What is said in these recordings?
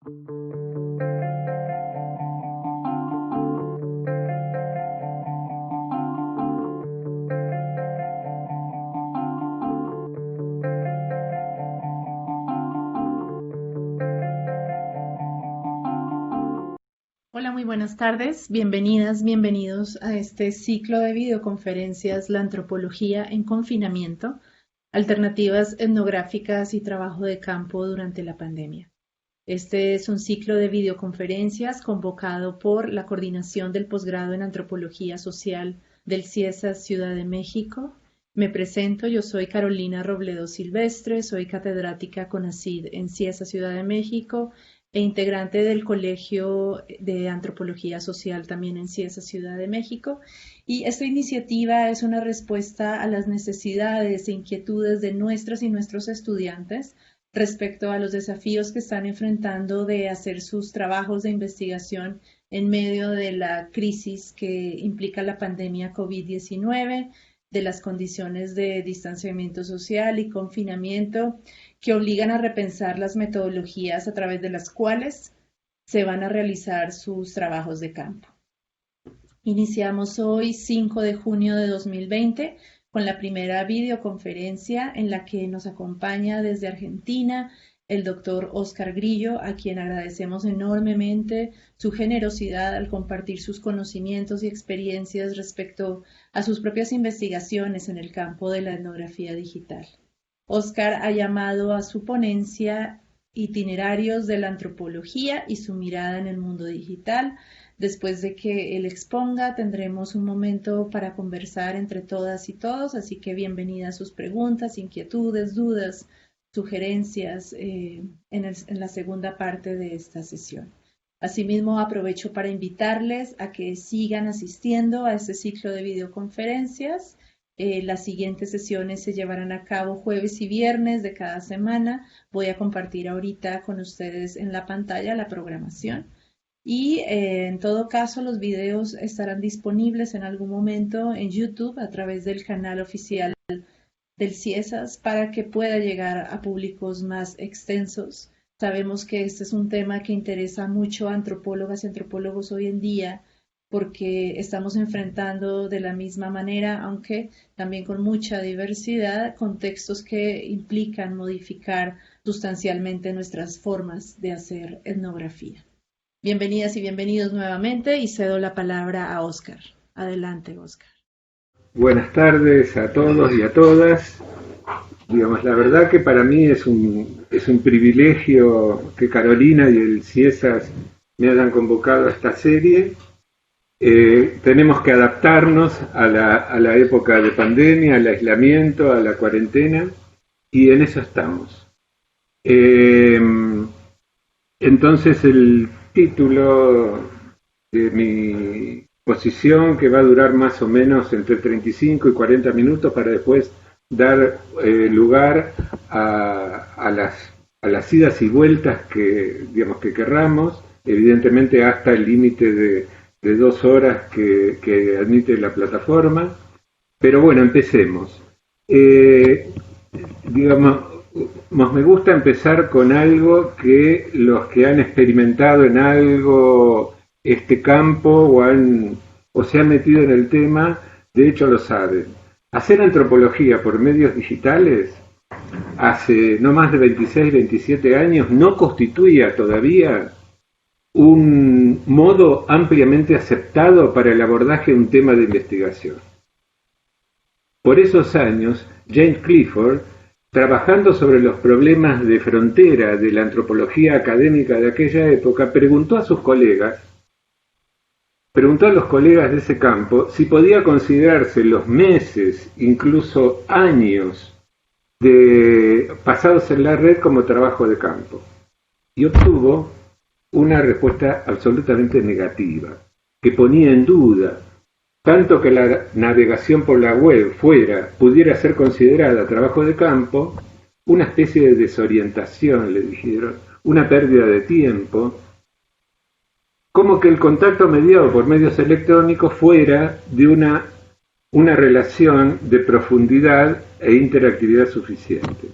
Hola, muy buenas tardes. Bienvenidas, bienvenidos a este ciclo de videoconferencias La antropología en confinamiento, alternativas etnográficas y trabajo de campo durante la pandemia. Este es un ciclo de videoconferencias convocado por la Coordinación del Posgrado en Antropología Social del CIESAS Ciudad de México. Me presento, yo soy Carolina Robledo Silvestre, soy catedrática CONACYT en CIESAS Ciudad de México e integrante del Colegio de Antropología Social también en CIESAS Ciudad de México. Y esta iniciativa es una respuesta a las necesidades e inquietudes de nuestras y nuestros estudiantes respecto a los desafíos que están enfrentando de hacer sus trabajos de investigación en medio de la crisis que implica la pandemia COVID-19, de las condiciones de distanciamiento social y confinamiento que obligan a repensar las metodologías a través de las cuales se van a realizar sus trabajos de campo. Iniciamos hoy, 5 de junio de 2020, con la primera videoconferencia en la que nos acompaña desde Argentina el doctor Óscar Grillo, a quien agradecemos enormemente su generosidad al compartir sus conocimientos y experiencias respecto a sus propias investigaciones en el campo de la etnografía digital. Óscar ha llamado a su ponencia Itinerarios de la antropología y su mirada en el mundo digital. Después de que él exponga, tendremos un momento para conversar entre todas y todos, así que bienvenidas sus preguntas, inquietudes, dudas, sugerencias en la segunda parte de esta sesión. Asimismo, aprovecho para invitarles a que sigan asistiendo a este ciclo de videoconferencias. Las siguientes sesiones se llevarán a cabo jueves y viernes de cada semana. Voy a compartir ahorita con ustedes en la pantalla la programación. Y en todo caso, los videos estarán disponibles en algún momento en YouTube a través del canal oficial del CIESAS para que pueda llegar a públicos más extensos. Sabemos que este es un tema que interesa mucho a antropólogas y antropólogos hoy en día porque estamos enfrentando de la misma manera, aunque también con mucha diversidad, contextos que implican modificar sustancialmente nuestras formas de hacer etnografía. Bienvenidas y bienvenidos nuevamente y cedo la palabra a Óscar. Adelante, Óscar. Buenas tardes a todos y a todas. Digamos, la verdad que para mí es un privilegio que Carolina y el CIESAS me hayan convocado a esta serie. Tenemos que adaptarnos a la época de pandemia, al aislamiento, a la cuarentena, y en eso estamos. Entonces el título de mi exposición, que va a durar más o menos entre 35 y 40 minutos para después dar lugar a las idas y vueltas que querramos, evidentemente hasta el límite de 2 horas que admite la plataforma. Pero bueno, empecemos. Me gusta empezar con algo que los que han experimentado en algo este campo o se han metido en el tema, de hecho lo saben. Hacer antropología por medios digitales hace no más de 26, 27 años no constituía todavía un modo ampliamente aceptado para el abordaje de un tema de investigación. Por esos años, James Clifford, trabajando sobre los problemas de frontera de la antropología académica de aquella época, preguntó a los colegas de ese campo si podía considerarse los meses, incluso años, pasados en la red como trabajo de campo. Y obtuvo una respuesta absolutamente negativa, que ponía en duda tanto que la navegación por la web pudiera ser considerada trabajo de campo, una especie de desorientación, le dijeron, una pérdida de tiempo, como que el contacto mediado por medios electrónicos fuera de una relación de profundidad e interactividad suficiente.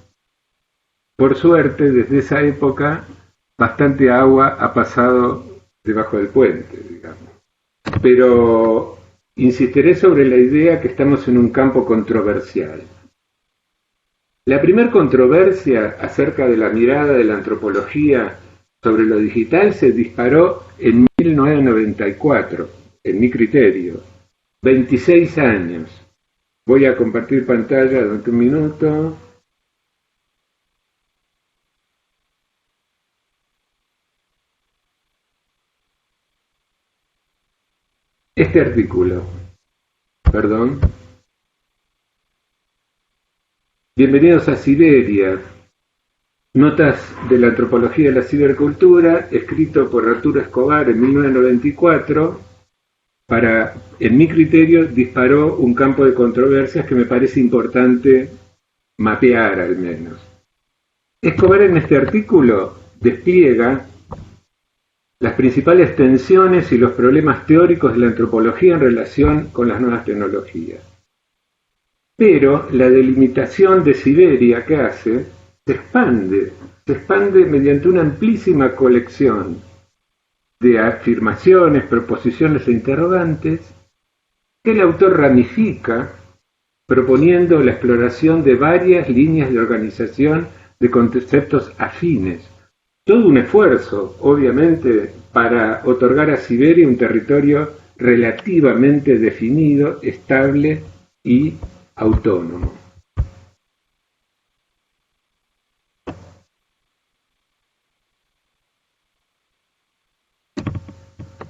Por suerte, desde esa época bastante agua ha pasado debajo del puente, digamos. Pero insistiré sobre la idea que estamos en un campo controversial. La primera controversia acerca de la mirada de la antropología sobre lo digital se disparó en 1994, en mi criterio, 26 años. Voy a compartir pantalla durante un minuto. Este artículo, perdón. Bienvenidos a Siberia, notas de la antropología de la cibercultura, escrito por Arturo Escobar en 1994, en mi criterio, disparó un campo de controversias que me parece importante mapear al menos. Escobar en este artículo despliega las principales tensiones y los problemas teóricos de la antropología en relación con las nuevas tecnologías. Pero la delimitación de Siberia que hace se expande mediante una amplísima colección de afirmaciones, proposiciones e interrogantes que el autor ramifica proponiendo la exploración de varias líneas de organización de conceptos afines. Todo un esfuerzo, obviamente, para otorgar a Siberia un territorio relativamente definido, estable y autónomo.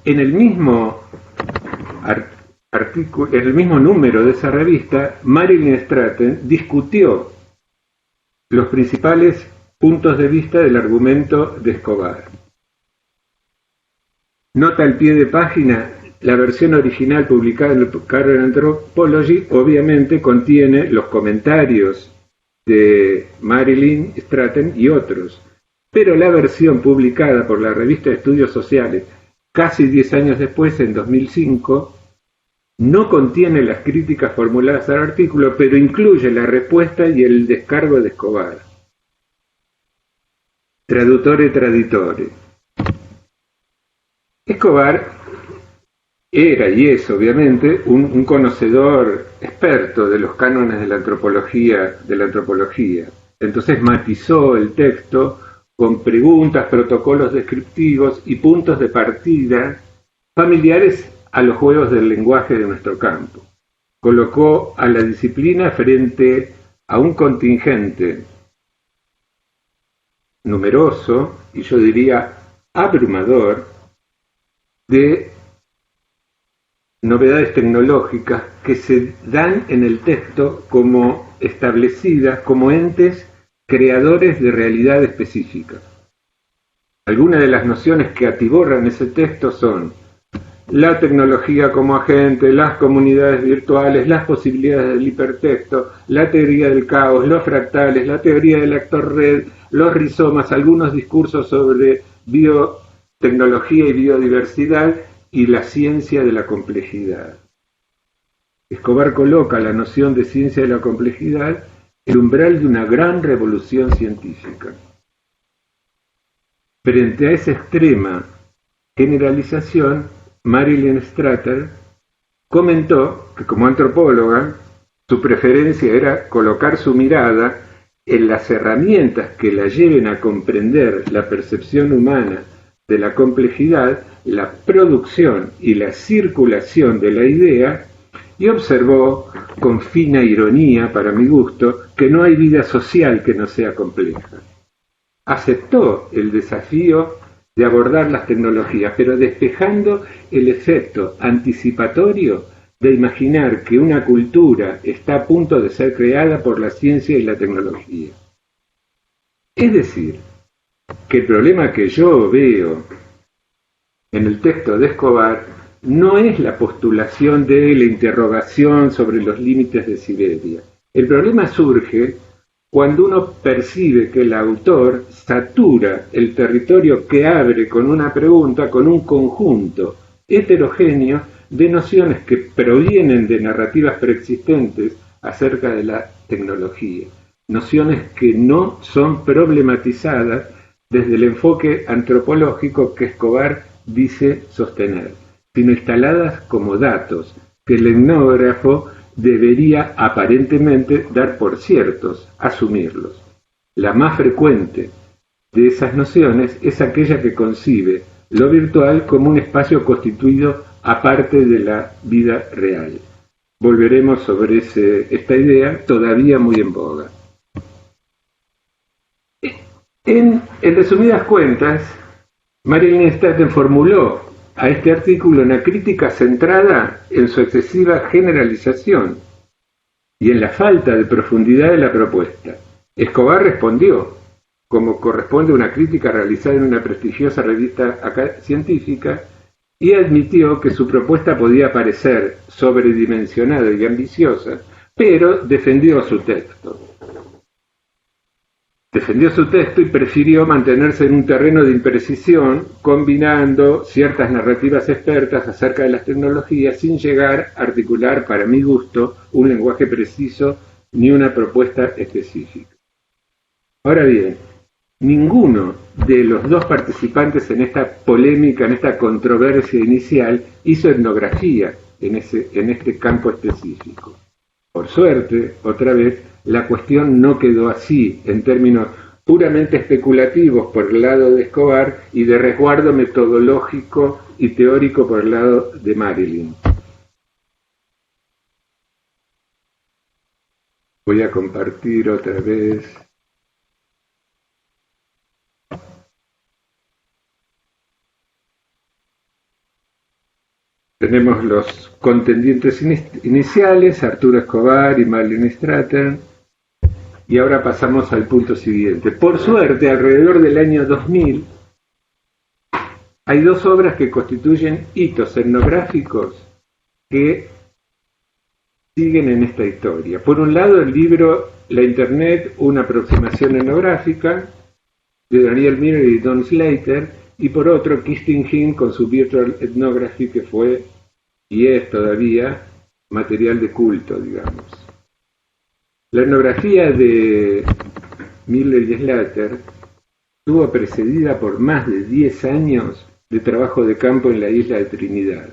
En el mismo artículo, en el mismo número de esa revista, Marilyn Stratton discutió los principales puntos de vista del argumento de Escobar. Nota al pie de página, la versión original publicada en el Current Anthropology obviamente contiene los comentarios de Marilyn Stratton y otros, pero la versión publicada por la revista de Estudios Sociales casi 10 años después, en 2005, no contiene las críticas formuladas al artículo, pero incluye la respuesta y el descargo de Escobar. Traduttore traditore. Escobar era y es obviamente un conocedor experto de los cánones de la antropología. Entonces matizó el texto con preguntas, protocolos descriptivos y puntos de partida familiares a los juegos del lenguaje de nuestro campo. Colocó a la disciplina frente a un contingente numeroso, y yo diría abrumador, de novedades tecnológicas que se dan en el texto como establecidas como entes creadores de realidad específica. Algunas de las nociones que atiborran ese texto son la tecnología como agente, las comunidades virtuales, las posibilidades del hipertexto, la teoría del caos, los fractales, la teoría del actor red, los rizomas, algunos discursos sobre biotecnología y biodiversidad y la ciencia de la complejidad. Escobar coloca la noción de ciencia de la complejidad el umbral de una gran revolución científica. Frente a esa extrema generalización, Marilyn Stratton comentó que como antropóloga su preferencia era colocar su mirada en las herramientas que la lleven a comprender la percepción humana de la complejidad, la producción y la circulación de la idea, y observó, con fina ironía para mi gusto, que no hay vida social que no sea compleja. Aceptó el desafío de abordar las tecnologías, pero despejando el efecto anticipatorio de imaginar que una cultura está a punto de ser creada por la ciencia y la tecnología. Es decir, que el problema que yo veo en el texto de Escobar no es la postulación de la interrogación sobre los límites de Siberia. El problema surge cuando uno percibe que el autor satura el territorio que abre con una pregunta con un conjunto heterogéneo de nociones que provienen de narrativas preexistentes acerca de la tecnología, nociones que no son problematizadas desde el enfoque antropológico que Escobar dice sostener, sino instaladas como datos que el etnógrafo debería aparentemente dar por ciertos, asumirlos. La más frecuente de esas nociones es aquella que concibe lo virtual como un espacio constituido aparte de la vida real. Volveremos sobre esta idea todavía muy en boga. En resumidas cuentas, Marilyn Staten formuló a este artículo una crítica centrada en su excesiva generalización y en la falta de profundidad de la propuesta. Escobar respondió, como corresponde a una crítica realizada en una prestigiosa revista científica, y admitió que su propuesta podía parecer sobredimensionada y ambiciosa, pero defendió su texto. Defendió su texto y prefirió mantenerse en un terreno de imprecisión, combinando ciertas narrativas expertas acerca de las tecnologías sin llegar a articular, para mi gusto, un lenguaje preciso ni una propuesta específica. Ahora bien, ninguno de los dos participantes en esta polémica, en esta controversia inicial, hizo etnografía en este campo específico. Por suerte, otra vez, la cuestión no quedó así, en términos puramente especulativos por el lado de Escobar y de resguardo metodológico y teórico por el lado de Marilyn. Voy a compartir otra vez. Tenemos los contendientes iniciales, Arturo Escobar y Marilyn Staten, y ahora pasamos al punto siguiente. Por suerte, alrededor del año 2000, hay dos obras que constituyen hitos etnográficos que siguen en esta historia. Por un lado, el libro La Internet, una aproximación etnográfica, de Daniel Miller y Don Slater, y por otro, Kirsten Hinn con su Virtual Ethnography, que fue y es todavía material de culto, digamos. La etnografía de Miller y Slater estuvo precedida por más de 10 años de trabajo de campo en la isla de Trinidad.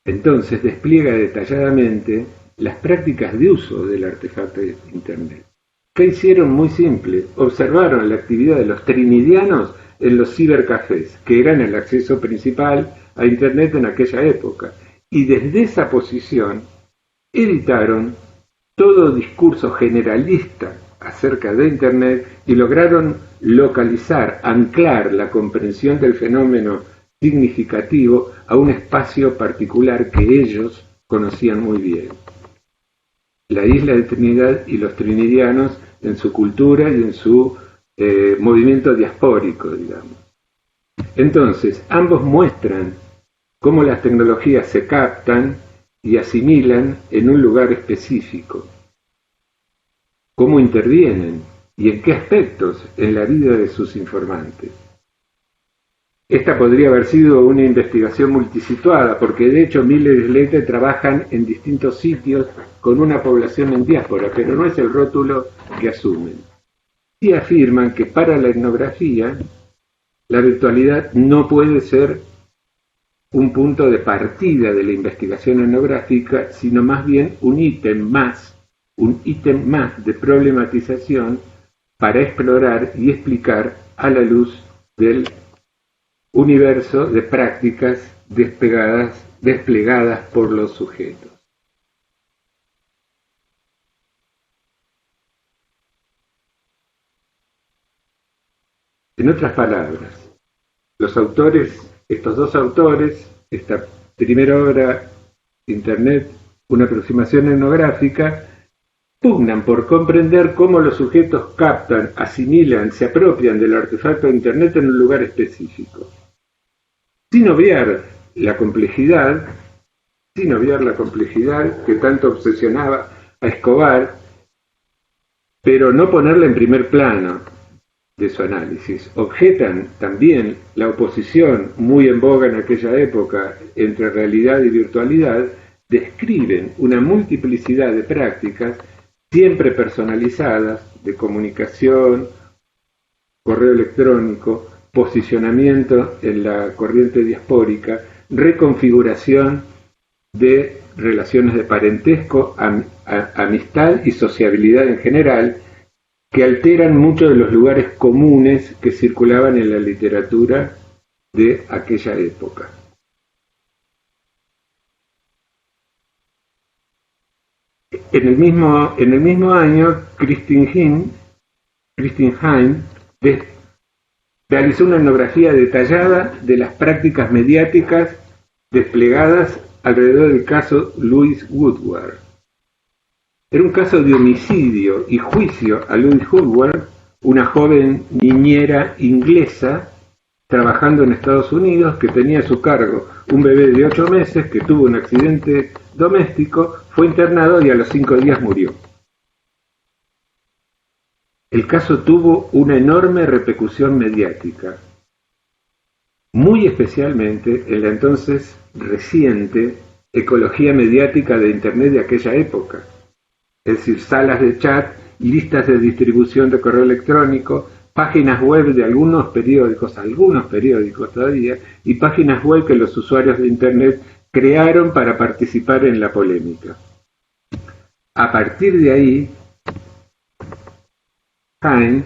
Entonces despliega detalladamente las prácticas de uso del artefacto de Internet. ¿Qué hicieron? Muy simple. Observaron la actividad de los trinidianos en los cibercafés, que eran el acceso principal a Internet en aquella época, y desde esa posición editaron todo discurso generalista acerca de Internet y lograron localizar, anclar la comprensión del fenómeno significativo a un espacio particular que ellos conocían muy bien. La isla de Trinidad y los trinidianos en su cultura y en su movimiento diaspórico, digamos. Entonces, ambos muestran cómo las tecnologías se captan y asimilan en un lugar específico, cómo intervienen y en qué aspectos en la vida de sus informantes. Esta podría haber sido una investigación multisituada, porque de hecho Miller y Slater trabajan en distintos sitios con una población en diáspora, pero no es el rótulo que asumen. Y afirman que para la etnografía la virtualidad no puede ser un punto de partida de la investigación etnográfica, sino más bien un ítem más de problematización para explorar y explicar a la luz del universo de prácticas desplegadas por los sujetos. En otras palabras, estos dos autores, esta primera obra, Internet, una aproximación etnográfica, pugnan por comprender cómo los sujetos captan, asimilan, se apropian del artefacto de Internet en un lugar específico. Sin obviar la complejidad que tanto obsesionaba a Escobar, pero no ponerla en primer plano de su análisis. Objetan también la oposición muy en boga en aquella época entre realidad y virtualidad, describen una multiplicidad de prácticas siempre personalizadas de comunicación correo electrónico, posicionamiento en la corriente diaspórica, reconfiguración de relaciones de parentesco, amistad y sociabilidad en general, que alteran muchos de los lugares comunes que circulaban en la literatura de aquella época. En el mismo año, Christine Heim realizó una etnografía detallada de las prácticas mediáticas desplegadas alrededor del caso Louise Woodward. Era un caso de homicidio y juicio a Louise Woodward, una joven niñera inglesa trabajando en Estados Unidos que tenía a su cargo un bebé de 8 meses que tuvo un accidente doméstico, fue internado y a los 5 días murió. El caso tuvo una enorme repercusión mediática, muy especialmente en la entonces reciente ecología mediática de Internet de aquella época, es decir, salas de chat, listas de distribución de correo electrónico, páginas web de algunos periódicos todavía, y páginas web que los usuarios de Internet crearon para participar en la polémica. A partir de ahí, Heim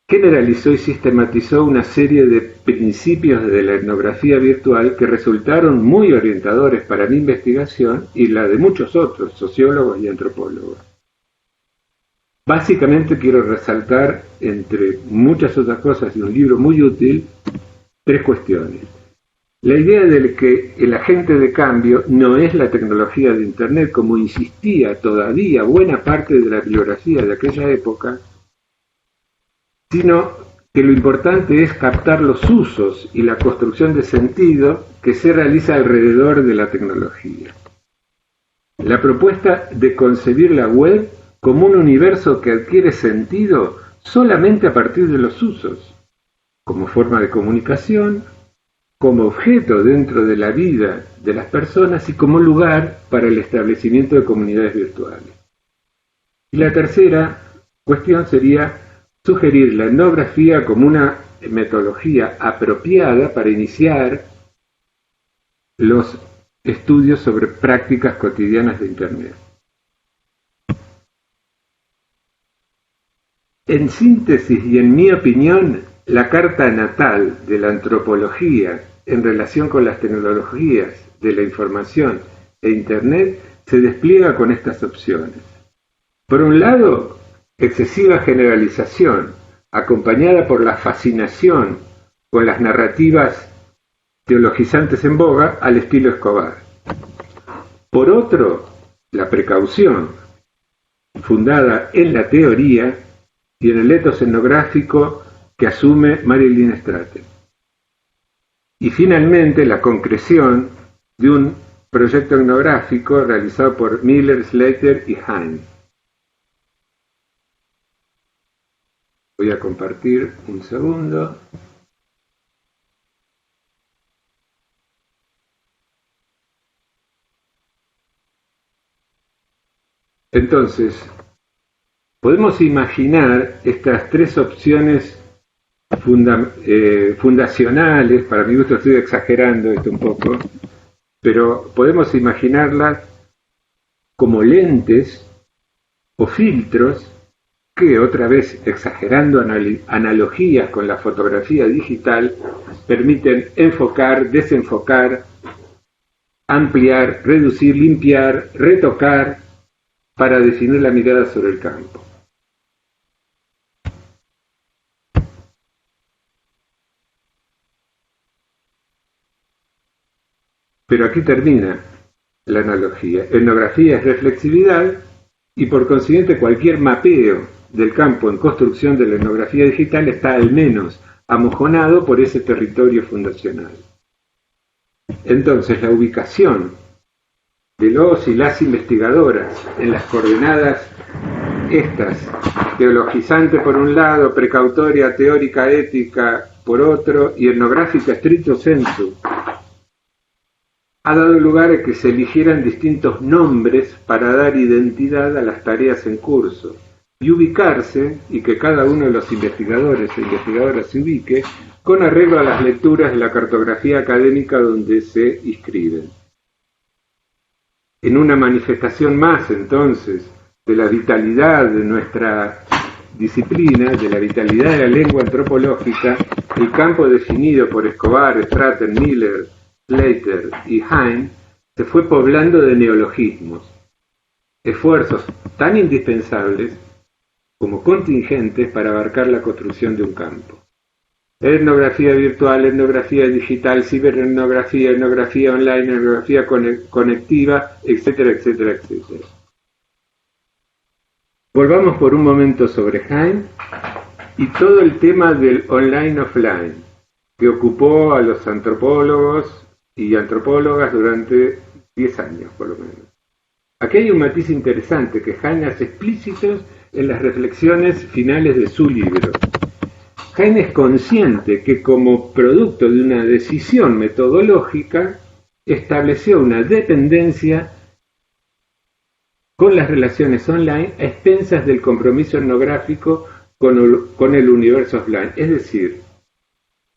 generalizó y sistematizó una serie de principios de la etnografía virtual que resultaron muy orientadores para mi investigación y la de muchos otros sociólogos y antropólogos. Básicamente quiero resaltar, entre muchas otras cosas y un libro muy útil, 3 cuestiones. La idea de que el agente de cambio no es la tecnología de Internet, como insistía todavía buena parte de la bibliografía de aquella época, sino que lo importante es captar los usos y la construcción de sentido que se realiza alrededor de la tecnología. La propuesta de concebir la web como un universo que adquiere sentido solamente a partir de los usos, como forma de comunicación, como objeto dentro de la vida de las personas y como lugar para el establecimiento de comunidades virtuales. Y la tercera cuestión sería sugerir la etnografía como una metodología apropiada para iniciar los estudios sobre prácticas cotidianas de Internet. En síntesis y en mi opinión, la carta natal de la antropología en relación con las tecnologías de la información e Internet se despliega con estas opciones. Por un lado, excesiva generalización, acompañada por la fascinación con las narrativas teologizantes en boga al estilo Escobar. Por otro, la precaución, fundada en la teoría y en el etos etnográfico que asume Marilyn Straten. Y finalmente, la concreción de un proyecto etnográfico realizado por Miller, Slater y Heim. Voy a compartir un segundo. Entonces, podemos imaginar estas 3 opciones fundacionales, para mi gusto estoy exagerando esto un poco, pero podemos imaginarlas como lentes o filtros que, otra vez exagerando analogías con la fotografía digital, permiten enfocar, desenfocar, ampliar, reducir, limpiar, retocar, para definir la mirada sobre el campo. Pero aquí termina la analogía. Etnografía es reflexividad y por consiguiente cualquier mapeo del campo en construcción de la etnografía digital está al menos amojonado por ese territorio fundacional. Entonces la ubicación de los y las investigadoras en las coordenadas estas, teologizante por un lado, precautoria, teórica, ética por otro y etnográfica stricto sensu, ha dado lugar a que se eligieran distintos nombres para dar identidad a las tareas en curso, y ubicarse, y que cada uno de los investigadores e investigadoras se ubique, con arreglo a las lecturas de la cartografía académica donde se inscriben. En una manifestación más, entonces, de la vitalidad de nuestra disciplina, de la vitalidad de la lengua antropológica, el campo definido por Escobar, Stratton, Miller, Slater y Hine se fue poblando de neologismos, esfuerzos tan indispensables como contingentes para abarcar la construcción de un campo. Etnografía virtual, etnografía digital, ciberetnografía, etnografía online, etnografía conectiva, etcétera, etcétera, etcétera. Volvamos por un momento sobre Hine y todo el tema del online-offline que ocupó a los antropólogos y antropólogas durante 10 años, por lo menos. Aquí hay un matiz interesante que Hine hace explícitos en las reflexiones finales de su libro. Hine es consciente que como producto de una decisión metodológica estableció una dependencia con las relaciones online a expensas del compromiso etnográfico con el universo offline. Es decir,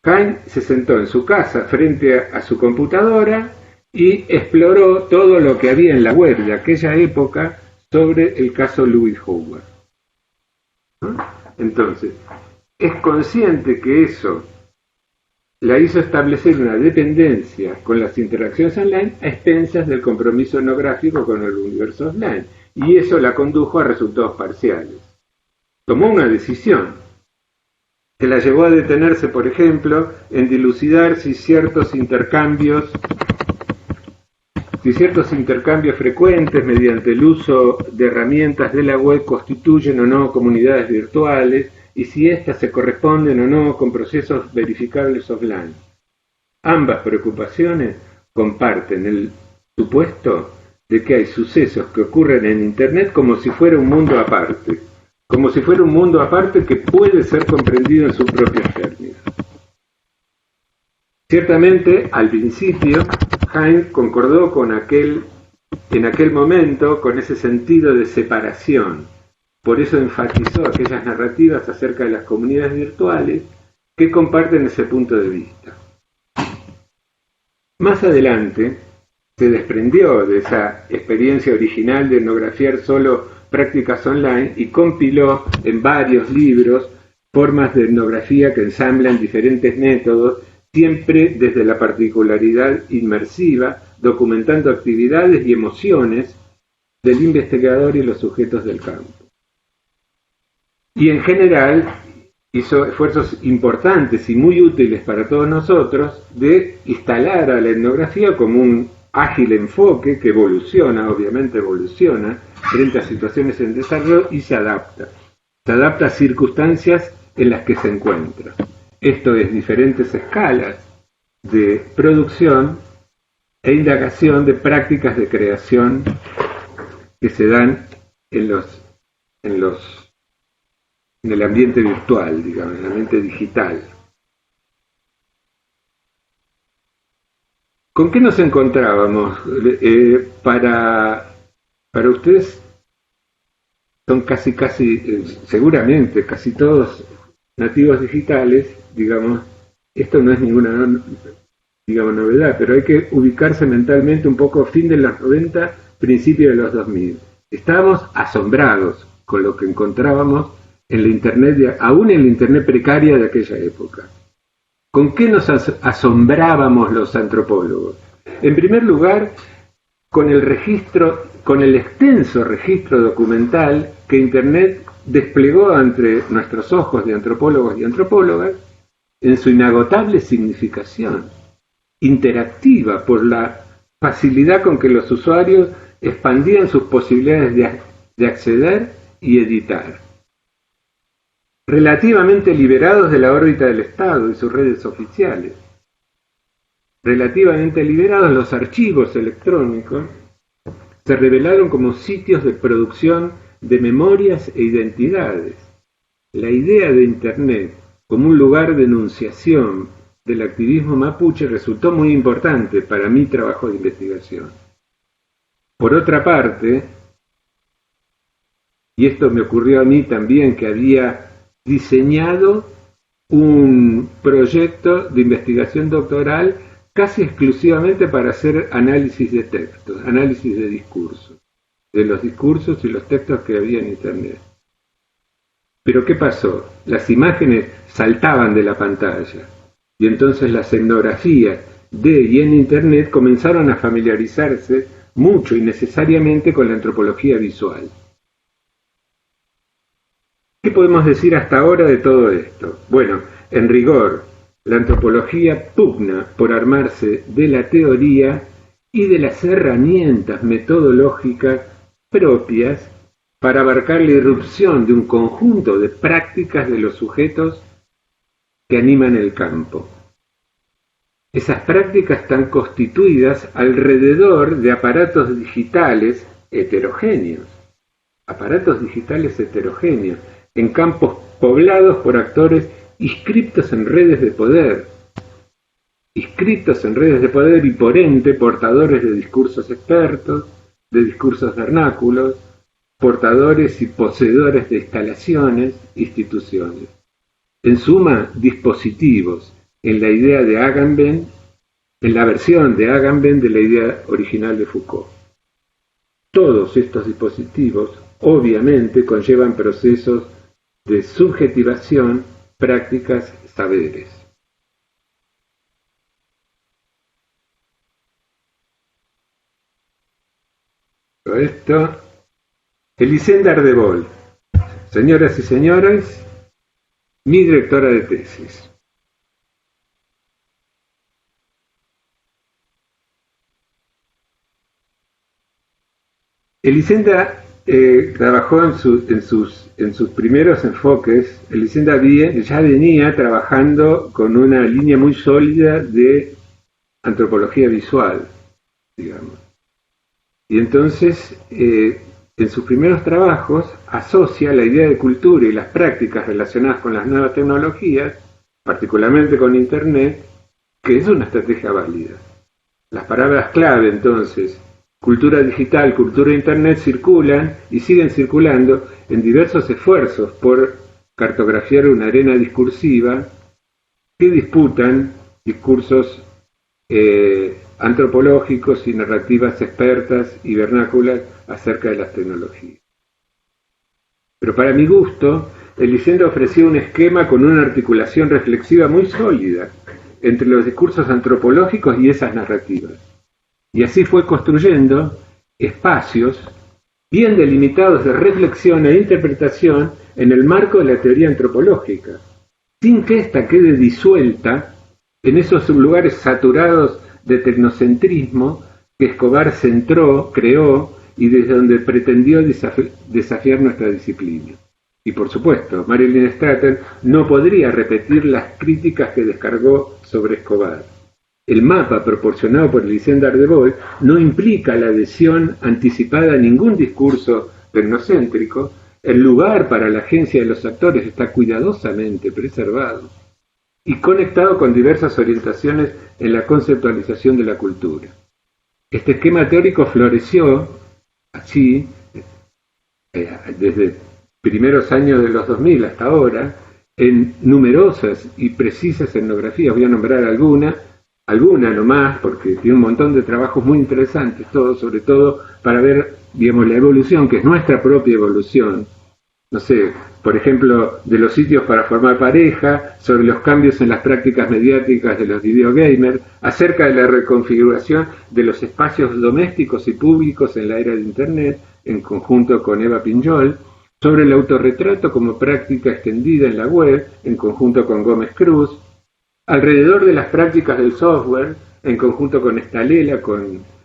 Hine se sentó en su casa frente a su computadora y exploró todo lo que había en la web de aquella época sobre el caso Louis Howard. Entonces, es consciente que eso la hizo establecer una dependencia con las interacciones online a expensas del compromiso etnográfico con el universo offline, y eso la condujo a resultados parciales. Tomó una decisión que la llevó a detenerse, por ejemplo, en dilucidar si ciertos intercambios frecuentes mediante el uso de herramientas de la web constituyen o no comunidades virtuales, y si éstas se corresponden o no con procesos verificables offline. Ambas preocupaciones comparten el supuesto de que hay sucesos que ocurren en Internet como si fuera un mundo aparte, que puede ser comprendido en sus propios términos. Ciertamente, al principio, Hine concordó en aquel momento con ese sentido de separación. Por eso enfatizó aquellas narrativas acerca de las comunidades virtuales que comparten ese punto de vista. Más adelante, se desprendió de esa experiencia original de etnografiar solo prácticas online y compiló en varios libros formas de etnografía que ensamblan diferentes métodos, siempre desde la particularidad inmersiva, documentando actividades y emociones del investigador y los sujetos del campo. Y en general hizo esfuerzos importantes y muy útiles para todos nosotros de instalar a la etnografía como un ágil enfoque que obviamente evoluciona frente a situaciones en desarrollo y se adapta a circunstancias en las que se encuentra. Esto es, diferentes escalas de producción e indagación de prácticas de creación que se dan en el ambiente virtual, digamos, en el ambiente digital. ¿Con qué nos encontrábamos? Para ustedes son seguramente casi todos nativos digitales, digamos, esto no es ninguna novedad, pero hay que ubicarse mentalmente un poco a fin de los 90, principio de los 2000. Estábamos asombrados con lo que encontrábamos en la Internet, aún en la Internet precaria de aquella época. ¿Con qué nos asombrábamos los antropólogos? En primer lugar, con el extenso registro documental que Internet desplegó ante nuestros ojos de antropólogos y antropólogas en su inagotable significación, interactiva por la facilidad con que los usuarios expandían sus posibilidades de acceder y editar. Relativamente liberados de la órbita del Estado y sus redes oficiales. Relativamente liberados, los archivos electrónicos se revelaron como sitios de producción de memorias e identidades. La idea de Internet como un lugar de enunciación del activismo mapuche resultó muy importante para mi trabajo de investigación. Por otra parte, y esto me ocurrió a mí también, que había diseñado un proyecto de investigación doctoral casi exclusivamente para hacer análisis de textos, análisis de discursos, de los discursos y los textos que había en Internet. Pero ¿qué pasó? Las imágenes saltaban de la pantalla y entonces las etnografías de y en Internet comenzaron a familiarizarse mucho y necesariamente con la antropología visual. ¿Qué podemos decir hasta ahora de todo esto? Bueno, en rigor, la antropología pugna por armarse de la teoría y de las herramientas metodológicas propias para abarcar la irrupción de un conjunto de prácticas de los sujetos que animan el campo. Esas prácticas están constituidas alrededor de aparatos digitales heterogéneos, en campos poblados por actores inscriptos en redes de poder y por ende portadores de discursos expertos, de discursos vernáculos, portadores y poseedores de instalaciones, instituciones. En suma, dispositivos, en la idea de Agamben, en la versión de Agamben de la idea original de Foucault. Todos estos dispositivos, obviamente, conllevan procesos de subjetivación, prácticas, saberes. Esto, Elisenda Ardebol, señoras y señores, mi directora de tesis. Elisenda trabajó en sus primeros enfoques. Elisenda ya venía trabajando con una línea muy sólida de antropología visual, digamos. Y entonces, en sus primeros trabajos, asocia la idea de cultura y las prácticas relacionadas con las nuevas tecnologías, particularmente con Internet, que es una estrategia válida. Las palabras clave, entonces, cultura digital, cultura Internet, circulan y siguen circulando en diversos esfuerzos por cartografiar una arena discursiva que disputan discursos antropológicos y narrativas expertas y vernáculas acerca de las tecnologías. Pero para mi gusto, Elisenda ofreció un esquema con una articulación reflexiva muy sólida entre los discursos antropológicos y esas narrativas. Y así fue construyendo espacios bien delimitados de reflexión e interpretación en el marco de la teoría antropológica, sin que ésta quede disuelta en esos lugares saturados de tecnocentrismo que Escobar creó y desde donde pretendió desafiar nuestra disciplina. Y por supuesto, Marilyn Stratten no podría repetir las críticas que descargó sobre Escobar. El mapa proporcionado por Elisenda Ardebol no implica la adhesión anticipada a ningún discurso tecnocéntrico. El lugar para la agencia de los actores está cuidadosamente preservado y conectado con diversas orientaciones en la conceptualización de la cultura. Este esquema teórico floreció así desde primeros años de los 2000 hasta ahora en numerosas y precisas etnografías. Voy a nombrar alguna nomás, porque tiene un montón de trabajos muy interesantes, sobre todo para ver, digamos, la evolución, que es nuestra propia evolución. No sé, por ejemplo, de los sitios para formar pareja, sobre los cambios en las prácticas mediáticas de los videogamers, acerca de la reconfiguración de los espacios domésticos y públicos en la era de Internet, en conjunto con Eva Pinjol, sobre el autorretrato como práctica extendida en la web, en conjunto con Gómez Cruz, alrededor de las prácticas del software, en conjunto con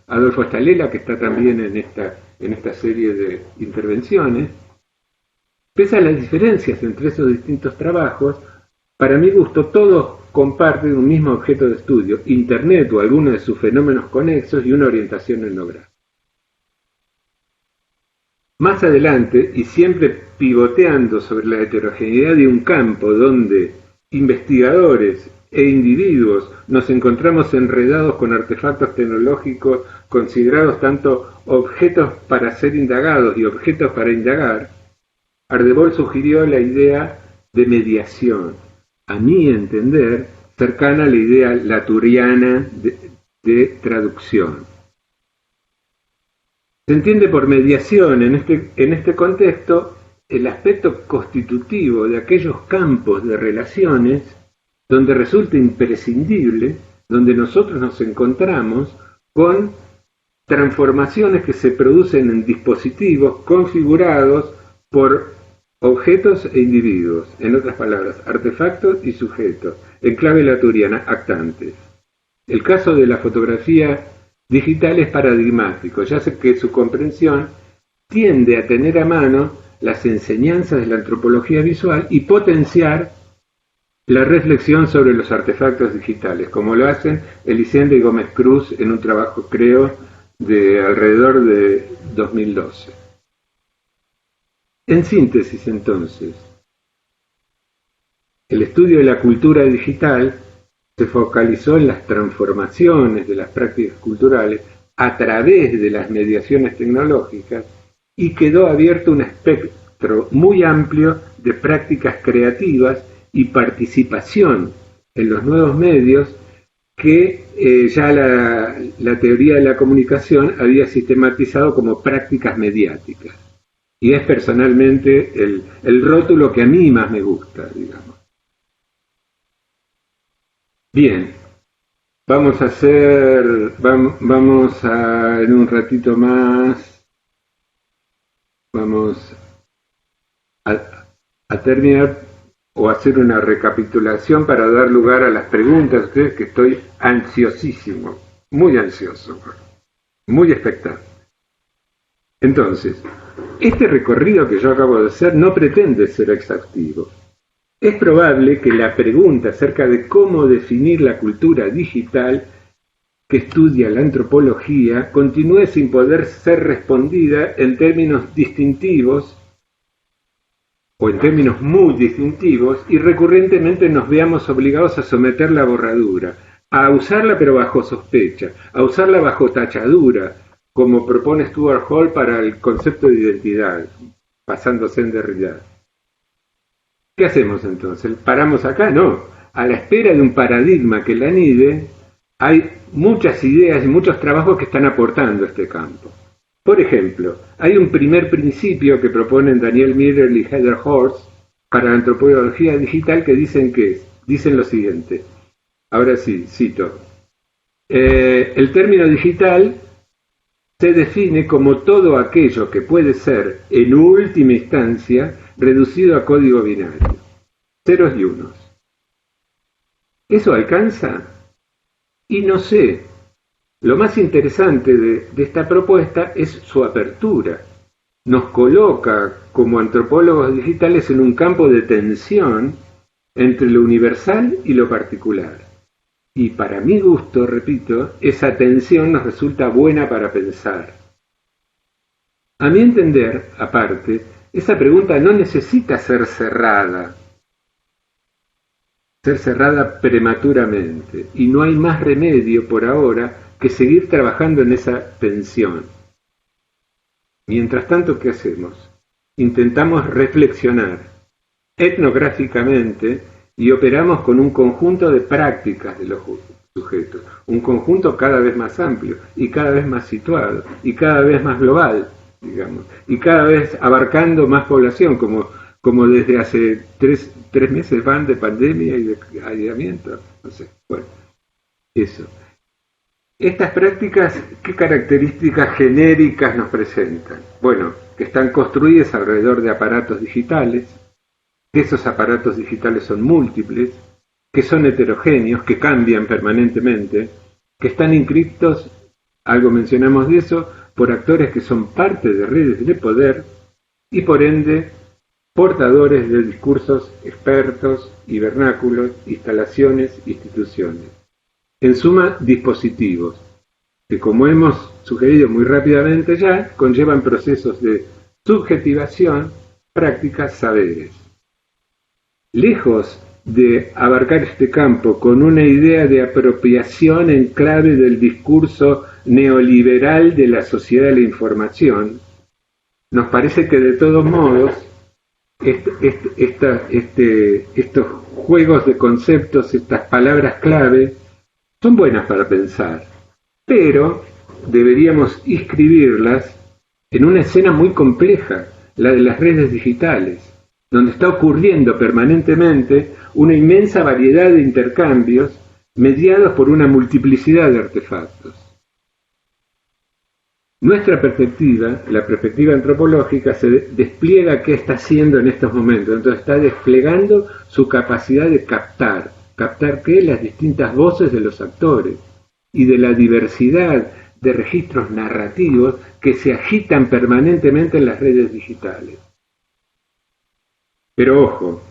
Adolfo Stalela, que está también en esta serie de intervenciones. Pese a las diferencias entre esos distintos trabajos, para mi gusto todos comparten un mismo objeto de estudio, Internet o alguno de sus fenómenos conexos y una orientación etnográfica. Más adelante, y siempre pivoteando sobre la heterogeneidad de un campo donde investigadores e individuos nos encontramos enredados con artefactos tecnológicos considerados tanto objetos para ser indagados y objetos para indagar, Ardebol sugirió la idea de mediación, a mi entender, cercana a la idea laturiana de traducción. Se entiende por mediación en este contexto el aspecto constitutivo de aquellos campos de relaciones donde resulta imprescindible, donde nosotros nos encontramos con transformaciones que se producen en dispositivos configurados por objetos e individuos, en otras palabras, artefactos y sujetos, en clave laturiana, actantes. El caso de la fotografía digital es paradigmático, ya sé que su comprensión tiende a tener a mano las enseñanzas de la antropología visual y potenciar la reflexión sobre los artefactos digitales, como lo hacen Elisende y Gómez Cruz en un trabajo, creo, de alrededor de 2012. En síntesis, entonces, el estudio de la cultura digital se focalizó en las transformaciones de las prácticas culturales a través de las mediaciones tecnológicas y quedó abierto un espectro muy amplio de prácticas creativas y participación en los nuevos medios que ya la teoría de la comunicación había sistematizado como prácticas mediáticas. Y es personalmente el rótulo que a mí más me gusta, digamos. Bien, vamos a en un ratito más, vamos a terminar o hacer una recapitulación para dar lugar a las preguntas de ustedes, que estoy ansiosísimo, muy ansioso, muy expectante. Entonces, este recorrido que yo acabo de hacer no pretende ser exhaustivo. Es probable que la pregunta acerca de cómo definir la cultura digital que estudia la antropología continúe sin poder ser respondida en términos distintivos o en términos muy distintivos, y recurrentemente nos veamos obligados a someter la borradura, a usarla pero bajo sospecha, a usarla bajo tachadura, como propone Stuart Hall para el concepto de identidad, basándose en Derrida. ¿Qué hacemos entonces? ¿Paramos acá? No. A la espera de un paradigma que la anide, hay muchas ideas y muchos trabajos que están aportando a este campo. Por ejemplo, hay un primer principio que proponen Daniel Miller y Heather Horst para la antropología digital que dicen lo siguiente. Ahora sí, cito. El término digital se define como todo aquello que puede ser, en última instancia, reducido a código binario, ceros y unos. ¿Eso alcanza? Y no sé. Lo más interesante de esta propuesta es su apertura. Nos coloca como antropólogos digitales en un campo de tensión entre lo universal y lo particular. Y para mi gusto, repito, esa tensión nos resulta buena para pensar. A mi entender, aparte, esa pregunta no necesita ser cerrada prematuramente, y no hay más remedio por ahora que seguir trabajando en esa tensión. Mientras tanto, ¿qué hacemos? Intentamos reflexionar etnográficamente y operamos con un conjunto de prácticas de los sujetos, un conjunto cada vez más amplio y cada vez más situado y cada vez más global, digamos, y cada vez abarcando más población, como desde hace tres meses van de pandemia y de aislamiento, no sé, bueno, eso. Estas prácticas, ¿qué características genéricas nos presentan? Bueno, que están construidas alrededor de aparatos digitales, que esos aparatos digitales son múltiples, que son heterogéneos, que cambian permanentemente, que están inscriptos, algo mencionamos de eso, por actores que son parte de redes de poder y por ende portadores de discursos expertos y vernáculos, instalaciones, instituciones. En suma, dispositivos, que como hemos sugerido muy rápidamente ya, conllevan procesos de subjetivación, prácticas, saberes. Lejos de abarcar este campo con una idea de apropiación en clave del discurso neoliberal de la sociedad de la información, nos parece que de todos modos estos juegos de conceptos, estas palabras clave, son buenas para pensar, pero deberíamos inscribirlas en una escena muy compleja, la de las redes digitales, donde está ocurriendo permanentemente una inmensa variedad de intercambios mediados por una multiplicidad de artefactos. Nuestra perspectiva, la perspectiva antropológica, se despliega qué está haciendo en estos momentos. Entonces está desplegando su capacidad de captar qué, las distintas voces de los actores y de la diversidad de registros narrativos que se agitan permanentemente en las redes digitales. Pero ojo,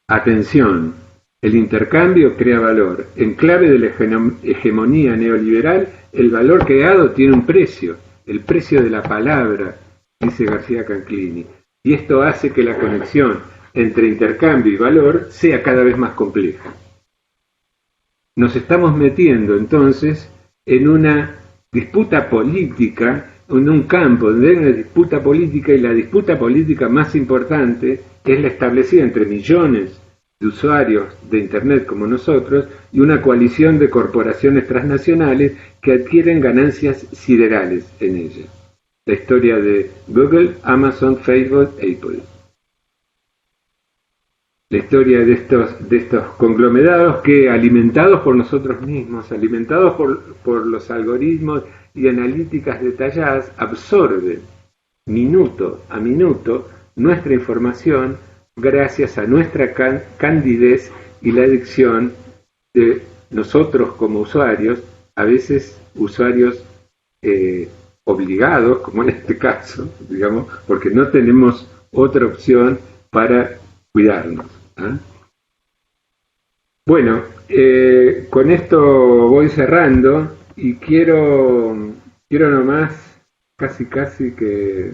atención, el intercambio crea valor. En clave de la hegemonía neoliberal, el valor creado tiene un precio, el precio de la palabra, dice García Canclini. Y esto hace que la conexión entre intercambio y valor sea cada vez más compleja. Nos estamos metiendo entonces en una disputa política, en un campo donde hay una disputa política, y la disputa política más importante es la establecida entre millones de usuarios de Internet como nosotros y una coalición de corporaciones transnacionales que adquieren ganancias siderales en ella. La historia de Google, Amazon, Facebook, Apple. La historia de estos conglomerados que, alimentados por nosotros mismos, alimentados por los algoritmos y analíticas detalladas, absorben minuto a minuto nuestra información gracias a nuestra candidez y la adicción de nosotros como usuarios, a veces usuarios obligados, como en este caso, digamos, porque no tenemos otra opción para cuidarnos. ¿Eh? Bueno, con esto voy cerrando y quiero nomás casi que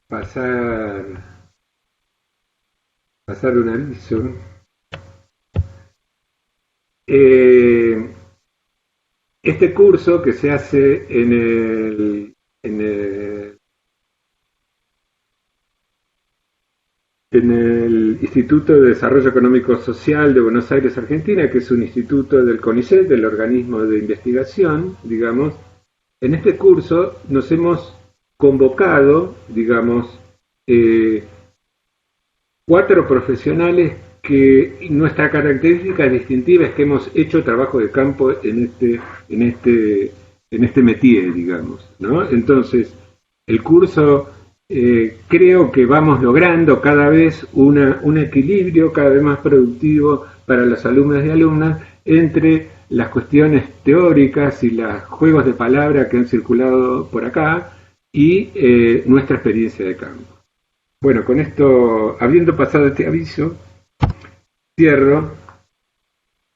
pasar un aviso. Este curso que se hace en el Instituto de Desarrollo Económico Social de Buenos Aires, Argentina, que es un instituto del CONICET, del organismo de investigación, digamos. En este curso nos hemos convocado, digamos, 4 profesionales que nuestra característica distintiva es que hemos hecho trabajo de campo en este métier, digamos, ¿no? Entonces, el curso creo que vamos logrando cada vez un equilibrio cada vez más productivo para los alumnos y alumnas entre las cuestiones teóricas y los juegos de palabra que han circulado por acá y nuestra experiencia de campo. Bueno, con esto, habiendo pasado este aviso, cierro.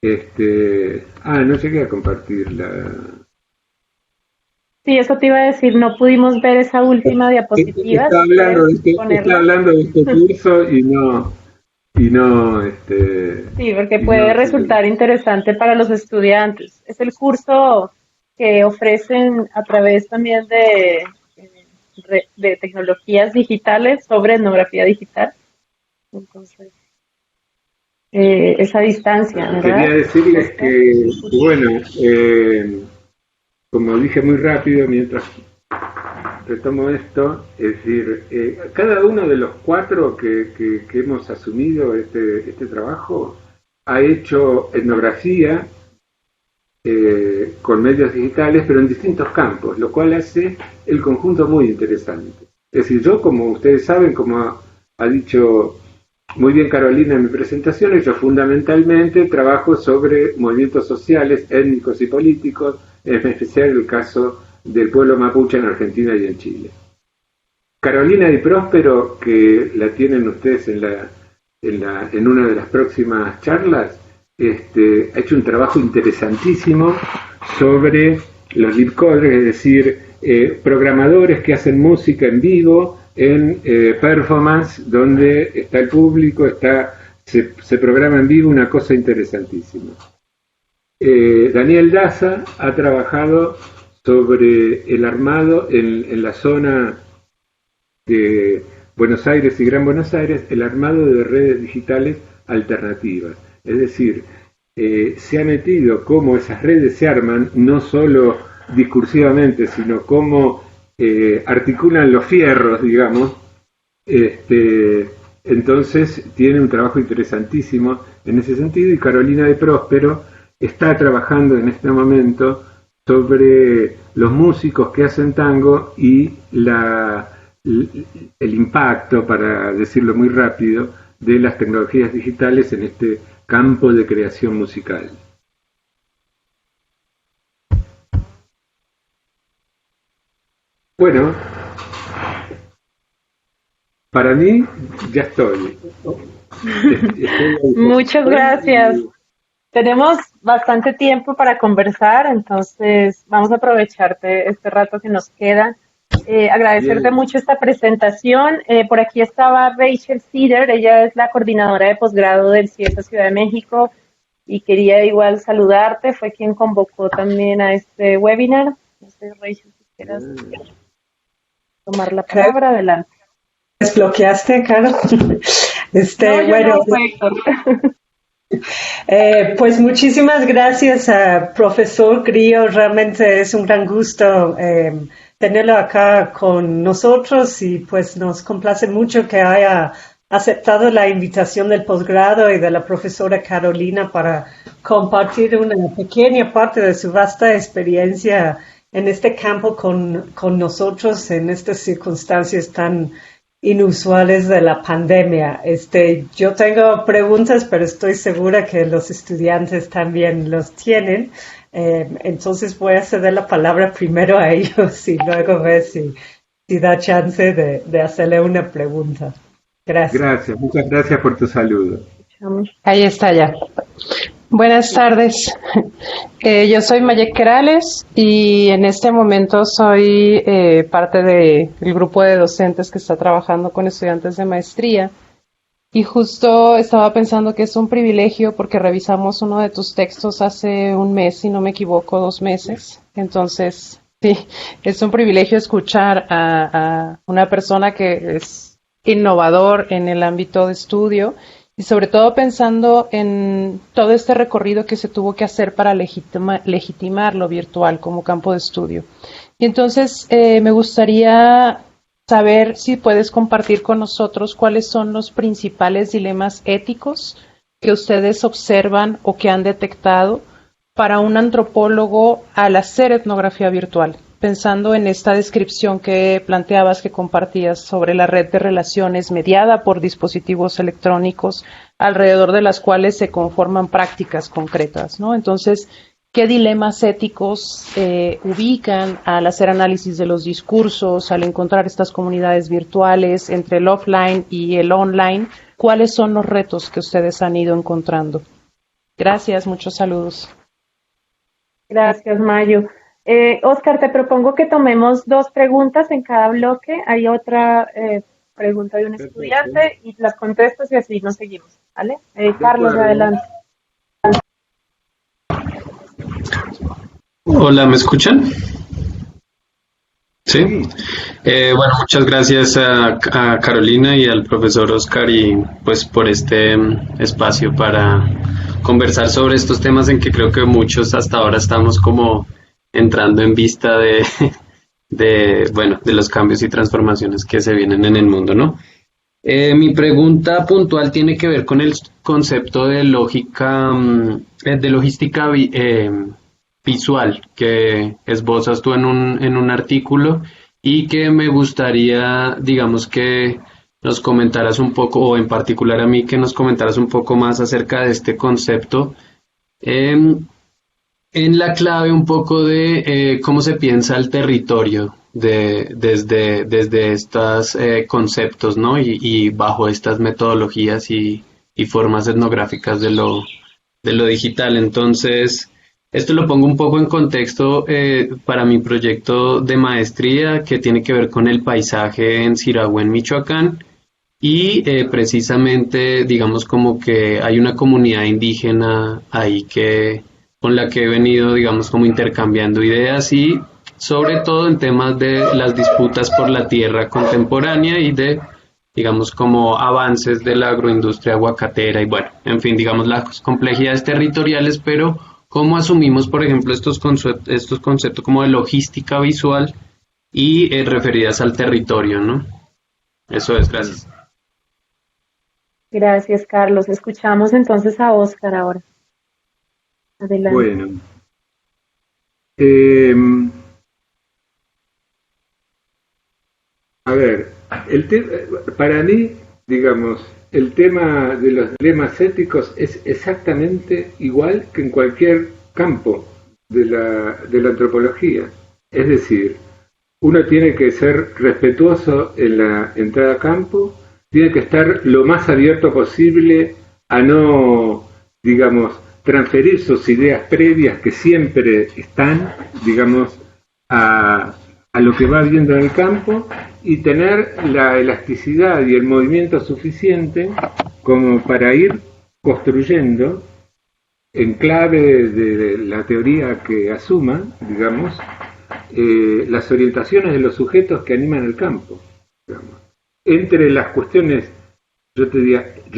No llegué a compartirla. Sí, eso te iba a decir, no pudimos ver esa última diapositiva. Está hablando de este curso y no. Sí, porque puede resultar interesante para los estudiantes. Es el curso que ofrecen a través también de tecnologías digitales sobre etnografía digital. Entonces, esa distancia, ¿verdad? Quería decirles que, bueno, como dije muy rápido mientras retomo esto, es decir, cada uno de los 4 que hemos asumido este trabajo ha hecho etnografía con medios digitales, pero en distintos campos, lo cual hace el conjunto muy interesante. Es decir, yo, como ustedes saben, como ha dicho muy bien Carolina en mi presentación, yo fundamentalmente trabajo sobre movimientos sociales, étnicos y políticos, en especial el caso del pueblo mapuche en Argentina y en Chile. Carolina Di Próspero, que la tienen ustedes en una de las próximas charlas, ha hecho un trabajo interesantísimo sobre los deep coders, es decir, programadores que hacen música en vivo en performance, donde está el público, se programa en vivo, una cosa interesantísima. Daniel Daza ha trabajado sobre el armado en la zona de Buenos Aires y Gran Buenos Aires, el armado de redes digitales alternativas. Es decir, se ha metido cómo esas redes se arman, no solo discursivamente, sino cómo articulan los fierros, digamos. Entonces tiene un trabajo interesantísimo en ese sentido, y Carolina de Próspero está trabajando en este momento sobre los músicos que hacen tango y el impacto, para decirlo muy rápido, de las tecnologías digitales en este campo de creación musical. Bueno, para mí ya estoy. Muchas gracias. Tenemos bastante tiempo para conversar, entonces vamos a aprovecharte este rato que nos queda. Agradecerte mucho esta presentación. Por aquí estaba Rachel Cedar, ella es la coordinadora de posgrado del CIESA Ciudad de México y quería igual saludarte, fue quien convocó también a este webinar. No sé, Rachel, si quieras tomar la palabra, adelante. ¿Desbloqueaste, Carol? No, bueno, no, fue Héctor. Pues muchísimas gracias a profesor Grillo, realmente es un gran gusto tenerlo acá con nosotros y pues nos complace mucho que haya aceptado la invitación del posgrado y de la profesora Carolina para compartir una pequeña parte de su vasta experiencia en este campo con nosotros en estas circunstancias tan inusuales de la pandemia. Yo tengo preguntas, pero estoy segura que los estudiantes también los tienen. Entonces voy a ceder la palabra primero a ellos y luego ver si da chance de hacerle una pregunta. Gracias. Gracias, muchas gracias por tu saludo. Ahí está ya. Buenas tardes. Yo soy Mayek Querales y en este momento soy parte del grupo de docentes que está trabajando con estudiantes de maestría. Y justo estaba pensando que es un privilegio porque revisamos uno de tus textos hace un mes, si no me equivoco, 2 meses. Entonces, sí, es un privilegio escuchar a una persona que es innovador en el ámbito de estudio y sobre todo pensando en todo este recorrido que se tuvo que hacer para legitimar lo virtual como campo de estudio. Y entonces me gustaría saber si puedes compartir con nosotros cuáles son los principales dilemas éticos que ustedes observan o que han detectado para un antropólogo al hacer etnografía virtual, pensando en esta descripción que planteabas, que compartías sobre la red de relaciones mediada por dispositivos electrónicos alrededor de las cuales se conforman prácticas concretas, ¿no? Entonces, ¿qué dilemas éticos ubican al hacer análisis de los discursos, al encontrar estas comunidades virtuales entre el offline y el online? ¿Cuáles son los retos que ustedes han ido encontrando? Gracias, muchos saludos. Gracias, Mayo. Oscar, te propongo que tomemos 2 preguntas en cada bloque. Hay otra pregunta de un estudiante y las contestas y así nos seguimos, ¿vale? Carlos, adelante. Hola, ¿me escuchan? Sí. Bueno, muchas gracias a Carolina y al profesor Oscar y pues por este espacio para conversar sobre estos temas en que creo que muchos hasta ahora estamos como entrando en vista de los cambios y transformaciones que se vienen en el mundo, ¿no? Mi pregunta puntual tiene que ver con el concepto de lógica, de logística visual que esbozas tú en un artículo y que me gustaría, digamos, que nos comentaras un poco, o en particular a mí, que nos comentaras un poco más acerca de este concepto. En la clave un poco de cómo se piensa el territorio desde estos conceptos, ¿no? Y bajo estas metodologías y formas etnográficas de lo digital. Entonces, esto lo pongo un poco en contexto para mi proyecto de maestría que tiene que ver con el paisaje en Sirahue, en Michoacán. Y precisamente, digamos, como que hay una comunidad indígena ahí con la que he venido, digamos, como intercambiando ideas y sobre todo en temas de las disputas por la tierra contemporánea y de, digamos, como avances de la agroindustria aguacatera y bueno, en fin, digamos, las complejidades territoriales, pero cómo asumimos, por ejemplo, estos conceptos como de logística visual y referidas al territorio, ¿no? Eso es, gracias. Gracias, Carlos. Escuchamos entonces a Óscar ahora. Adelante. Bueno. A ver, para mí, digamos, el tema de los dilemas éticos es exactamente igual que en cualquier campo de la antropología. Es decir, uno tiene que ser respetuoso en la entrada a campo, tiene que estar lo más abierto posible a no, digamos, transferir sus ideas previas que siempre están, digamos, a lo que va viendo en el campo y tener la elasticidad y el movimiento suficiente como para ir construyendo en clave de la teoría que asuma, digamos, las orientaciones de los sujetos que animan el campo, digamos. Entre las cuestiones, yo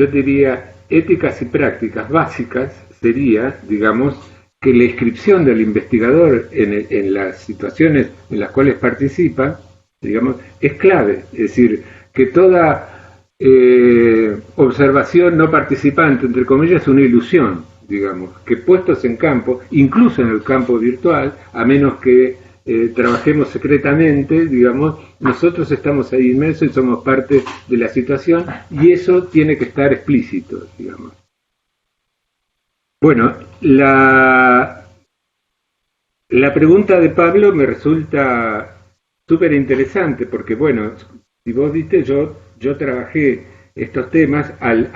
diría éticas y prácticas básicas sería, digamos, que la inscripción del investigador en las situaciones en las cuales participa, digamos, es clave. Es decir, que toda observación no participante, entre comillas, es una ilusión, digamos, que puestos en campo, incluso en el campo virtual, a menos que trabajemos secretamente, digamos, nosotros estamos ahí inmersos y somos parte de la situación y eso tiene que estar explícito, digamos. Bueno, la pregunta de Pablo me resulta súper interesante porque, bueno, si vos viste, yo trabajé estos temas al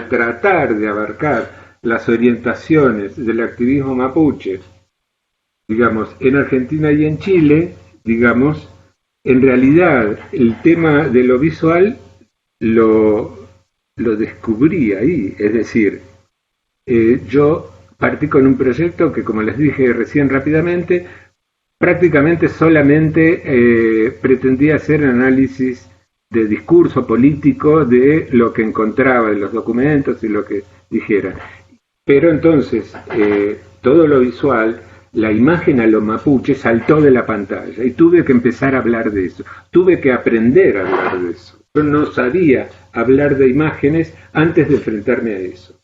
tratar de abarcar las orientaciones del activismo mapuche, digamos, en Argentina y en Chile, digamos, en realidad el tema de lo visual lo descubrí ahí, es decir, yo partí con un proyecto que, como les dije recién rápidamente, prácticamente solamente pretendía hacer un análisis de discurso político de lo que encontraba en los documentos y lo que dijera. Pero entonces, todo lo visual, la imagen a los mapuches saltó de la pantalla y tuve que empezar a hablar de eso. Tuve que aprender a hablar de eso. Yo no sabía hablar de imágenes antes de enfrentarme a eso.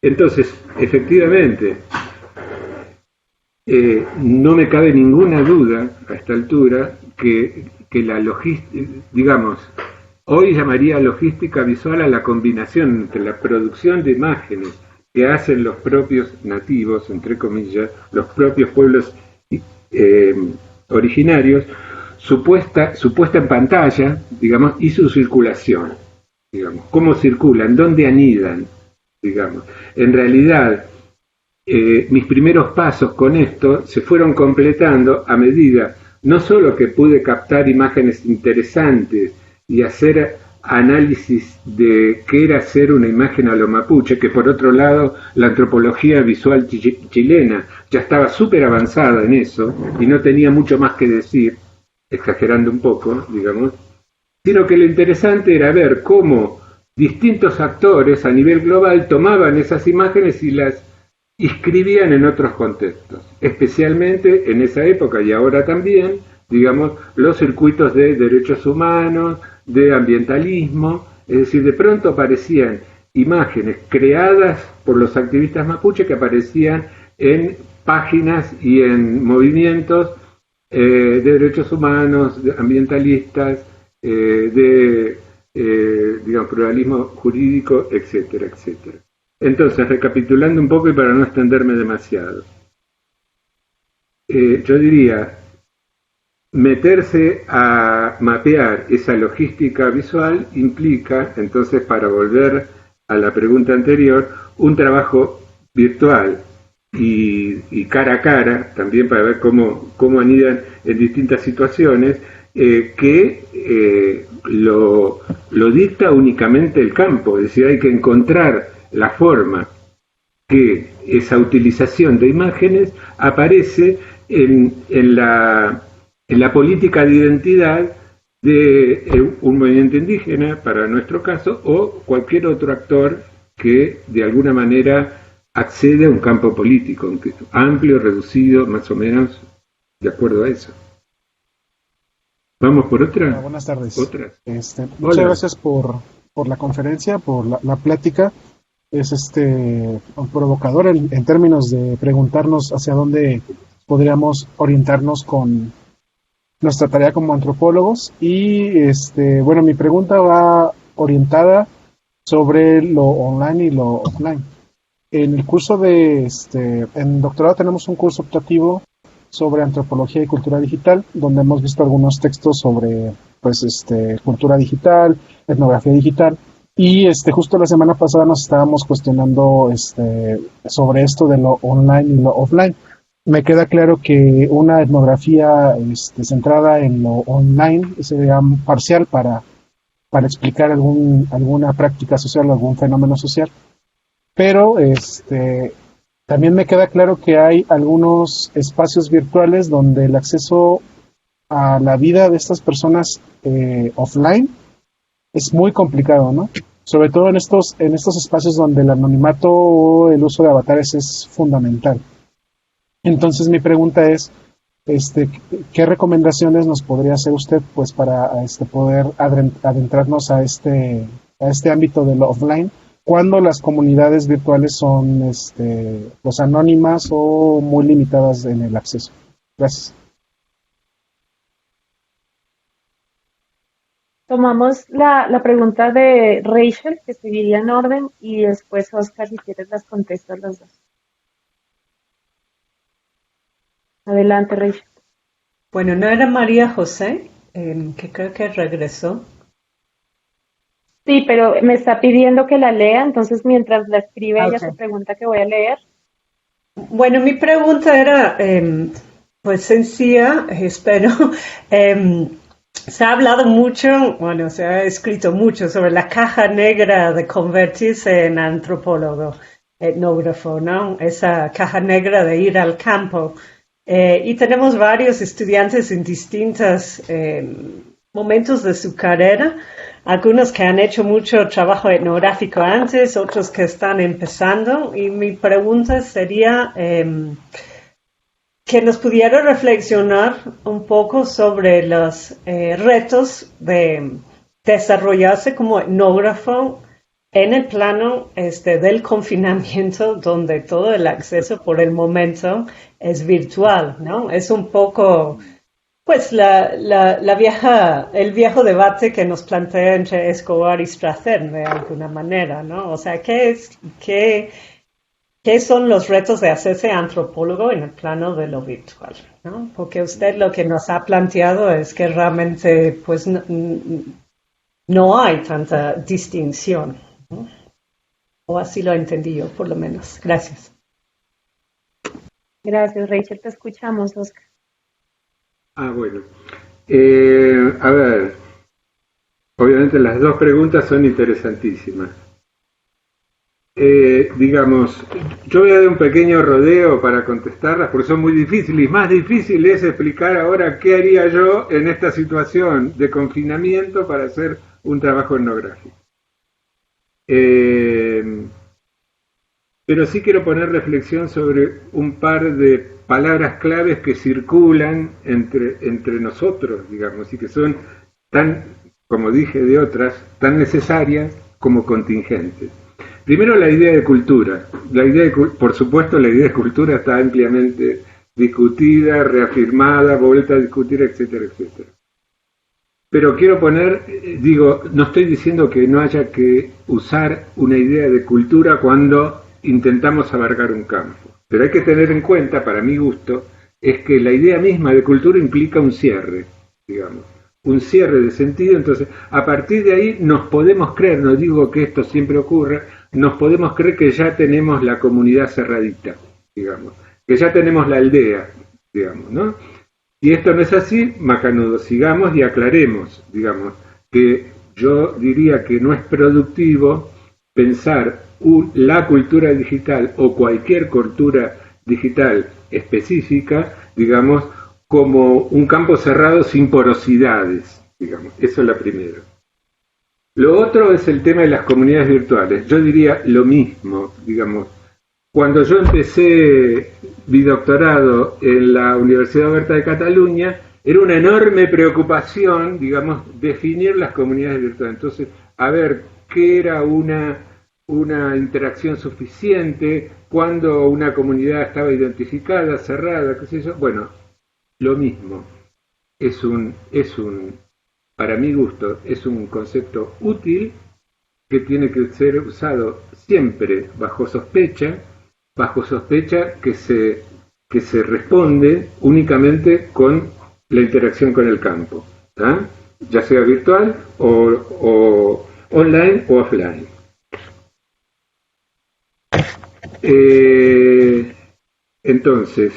Entonces, efectivamente, no me cabe ninguna duda a esta altura que la logística, digamos, hoy llamaría logística visual a la combinación entre la producción de imágenes que hacen los propios nativos, entre comillas, los propios pueblos originarios, su puesta en pantalla, digamos, y su circulación, digamos, cómo circulan, dónde anidan, digamos. En realidad, mis primeros pasos con esto se fueron completando a medida, no solo que pude captar imágenes interesantes y hacer análisis de qué era hacer una imagen a lo mapuche, que por otro lado la antropología visual chilena ya estaba súper avanzada en eso y no tenía mucho más que decir, exagerando un poco, digamos, sino que lo interesante era ver cómo distintos actores a nivel global tomaban esas imágenes y las inscribían en otros contextos, especialmente en esa época y ahora también, digamos, los circuitos de derechos humanos, de ambientalismo, es decir, de pronto aparecían imágenes creadas por los activistas mapuche que aparecían en páginas y en movimientos de derechos humanos, de ambientalistas, digamos, pluralismo jurídico, etcétera, etcétera. Entonces, recapitulando un poco y para no extenderme demasiado, yo diría, meterse a mapear esa logística visual implica, entonces, para volver a la pregunta anterior, un trabajo virtual y cara a cara, también para ver cómo anidan en distintas situaciones, que lo dicta únicamente el campo, es decir, hay que encontrar la forma que esa utilización de imágenes aparece en la política de identidad de un movimiento indígena, para nuestro caso, o cualquier otro actor que de alguna manera accede a un campo político, amplio, reducido, más o menos de acuerdo a eso. ¿Vamos por otra? Hola, buenas tardes. ¿Otras? Muchas gracias por la conferencia, por la plática. Es provocador en términos de preguntarnos hacia dónde podríamos orientarnos con nuestra tarea como antropólogos. Y bueno, mi pregunta va orientada sobre lo online y lo offline. En el curso en doctorado tenemos un curso optativo sobre antropología y cultura digital, donde hemos visto algunos textos sobre cultura digital, etnografía digital, y justo la semana pasada nos estábamos cuestionando sobre esto de lo online y lo offline. Me queda claro que una etnografía centrada en lo online sería parcial para explicar alguna práctica social o algún fenómeno social. Pero también me queda claro que hay algunos espacios virtuales donde el acceso a la vida de estas personas offline es muy complicado, ¿no? Sobre todo en estos espacios donde el anonimato o el uso de avatares es fundamental. Entonces mi pregunta es, ¿qué recomendaciones nos podría hacer usted pues para poder adentrarnos a este ámbito de lo offline cuando las comunidades virtuales son pues anónimas o muy limitadas en el acceso? Gracias. Tomamos la pregunta de Rachel, que seguiría en orden, y después Oscar, si quieres, las contestas las dos. Adelante, Rachel. Bueno, ¿no era María José? Que creo que regresó. Sí, pero me está pidiendo que la lea, entonces mientras la escribe ella su pregunta que voy a leer. Bueno, mi pregunta era, pues sencilla, espero. Se ha hablado mucho, bueno, se ha escrito mucho sobre la caja negra de convertirse en antropólogo, etnógrafo, ¿no? Esa caja negra de ir al campo. Y tenemos varios estudiantes en distintos momentos de su carrera, algunos que han hecho mucho trabajo etnográfico antes, otros que están empezando, y mi pregunta sería que nos pudiera reflexionar un poco sobre los retos de desarrollarse como etnógrafo en el plano del confinamiento, donde todo el acceso por el momento es virtual, ¿no? Es un poco, pues, el viejo debate que nos plantea entre Escobar y Strasser, de alguna manera, ¿no? O sea, ¿qué son los retos de hacerse antropólogo en el plano de lo virtual, ¿no? Porque usted lo que nos ha planteado es que realmente, pues, no hay tanta distinción, ¿no? O así lo entendí yo, por lo menos. Gracias. Gracias, Rachel. Te escuchamos, Oscar. Bueno. A ver, obviamente las dos preguntas son interesantísimas. Digamos, yo voy a dar un pequeño rodeo para contestarlas porque son muy difíciles, y más difícil es explicar ahora qué haría yo en esta situación de confinamiento para hacer un trabajo etnográfico. Pero sí quiero poner reflexión sobre un par de palabras claves que circulan entre nosotros, digamos, y que son tan, como dije de otras, tan necesarias como contingentes. Primero, la idea de cultura. Por supuesto, la idea de cultura está ampliamente discutida, reafirmada, vuelta a discutir, etcétera, etcétera. Pero quiero no estoy diciendo que no haya que usar una idea de cultura cuando intentamos abarcar un campo. Pero hay que tener en cuenta, para mi gusto, es que la idea misma de cultura implica un cierre, digamos. Un cierre de sentido, entonces a partir de ahí nos podemos creer, no digo que esto siempre ocurra, nos podemos creer que ya tenemos la comunidad cerradita, digamos, que ya tenemos la aldea, digamos, ¿no? Si esto no es así, macanudo, sigamos y aclaremos, digamos, que yo diría que no es productivo pensar la cultura digital o cualquier cultura digital específica, digamos, como un campo cerrado sin porosidades, digamos. Eso es lo primero. Lo otro es el tema de las comunidades virtuales. Yo diría lo mismo, digamos. Cuando yo empecé mi doctorado en la Universidad Oberta de Cataluña, era una enorme preocupación, digamos, definir las comunidades virtuales. Entonces, a ver qué era una interacción suficiente, cuándo una comunidad estaba identificada, cerrada, qué sé yo. Bueno, lo mismo. Para mi gusto, es un concepto útil que tiene que ser usado siempre bajo sospecha que se responde únicamente con la interacción con el campo, ¿tá? Ya sea virtual o online o offline. Entonces,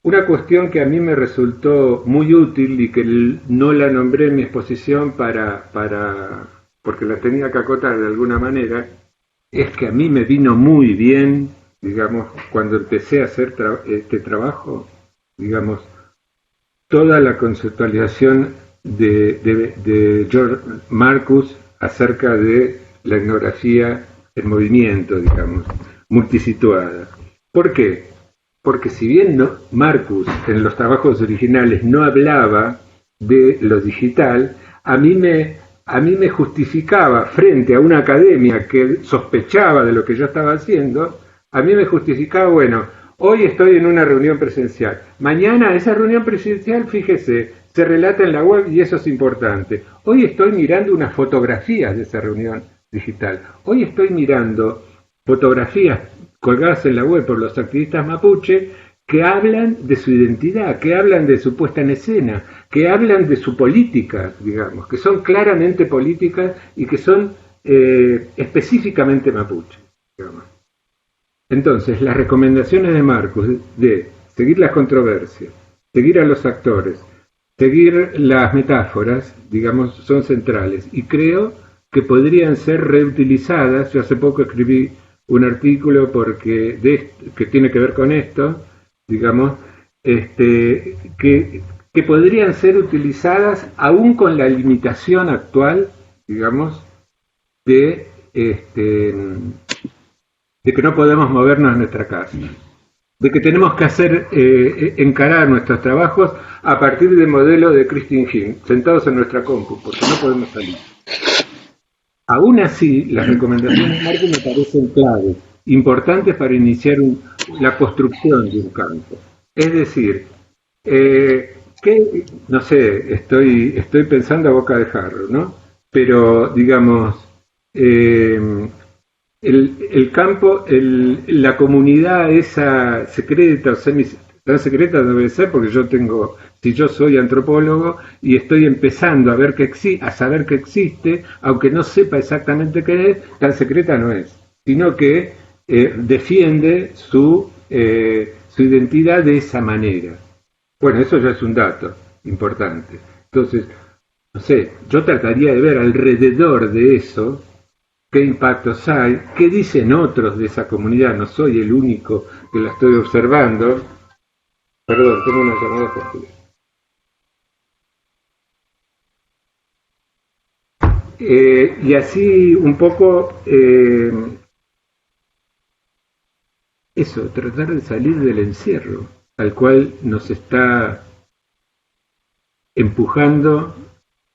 una cuestión que a mí me resultó muy útil y que no la nombré en mi exposición porque la tenía que acotar de alguna manera, es que a mí me vino muy bien, digamos, cuando empecé a hacer este trabajo, digamos, toda la conceptualización de George Marcus acerca de la etnografía en movimiento, digamos, multisituada. ¿Por qué? Porque si bien Marcus en los trabajos originales no hablaba de lo digital, a mí me justificaba frente a una academia que sospechaba de lo que yo estaba haciendo, a mí me justificaba, bueno, hoy estoy en una reunión presencial, mañana esa reunión presencial, fíjese, se relata en la web y eso es importante. Hoy estoy mirando unas fotografías de esa reunión digital, hoy estoy mirando fotografías colgadas en la web por los activistas mapuche que hablan de su identidad, que hablan de su puesta en escena, que hablan de su política, digamos, que son claramente políticas y que son específicamente mapuche, digamos. Entonces, las recomendaciones de Marcus de seguir las controversias, seguir a los actores, seguir las metáforas, digamos, son centrales y creo que podrían ser reutilizadas. Yo hace poco escribí un artículo que tiene que ver con esto, digamos, que podrían ser utilizadas aún con la limitación actual, digamos, de que no podemos movernos en nuestra casa, de que tenemos que encarar nuestros trabajos a partir del modelo de Christine King, sentados en nuestra compu, porque no podemos salir. Aún así, las recomendaciones de Marcus me parecen claves, importantes para iniciar la construcción de un campo. Es decir, no sé, estoy pensando a boca de jarro, ¿no? Pero, digamos, el campo, la comunidad esa secreta o tan secreta debe ser porque si yo soy antropólogo y estoy empezando a saber que existe, aunque no sepa exactamente qué es, tan secreta no es, sino que defiende su identidad de esa manera. Bueno, eso ya es un dato importante. Entonces, no sé, yo trataría de ver alrededor de eso qué impactos hay, qué dicen otros de esa comunidad, no soy el único que la estoy observando. Perdón, tengo una llamada por y así un poco eso, tratar de salir del encierro al cual nos está empujando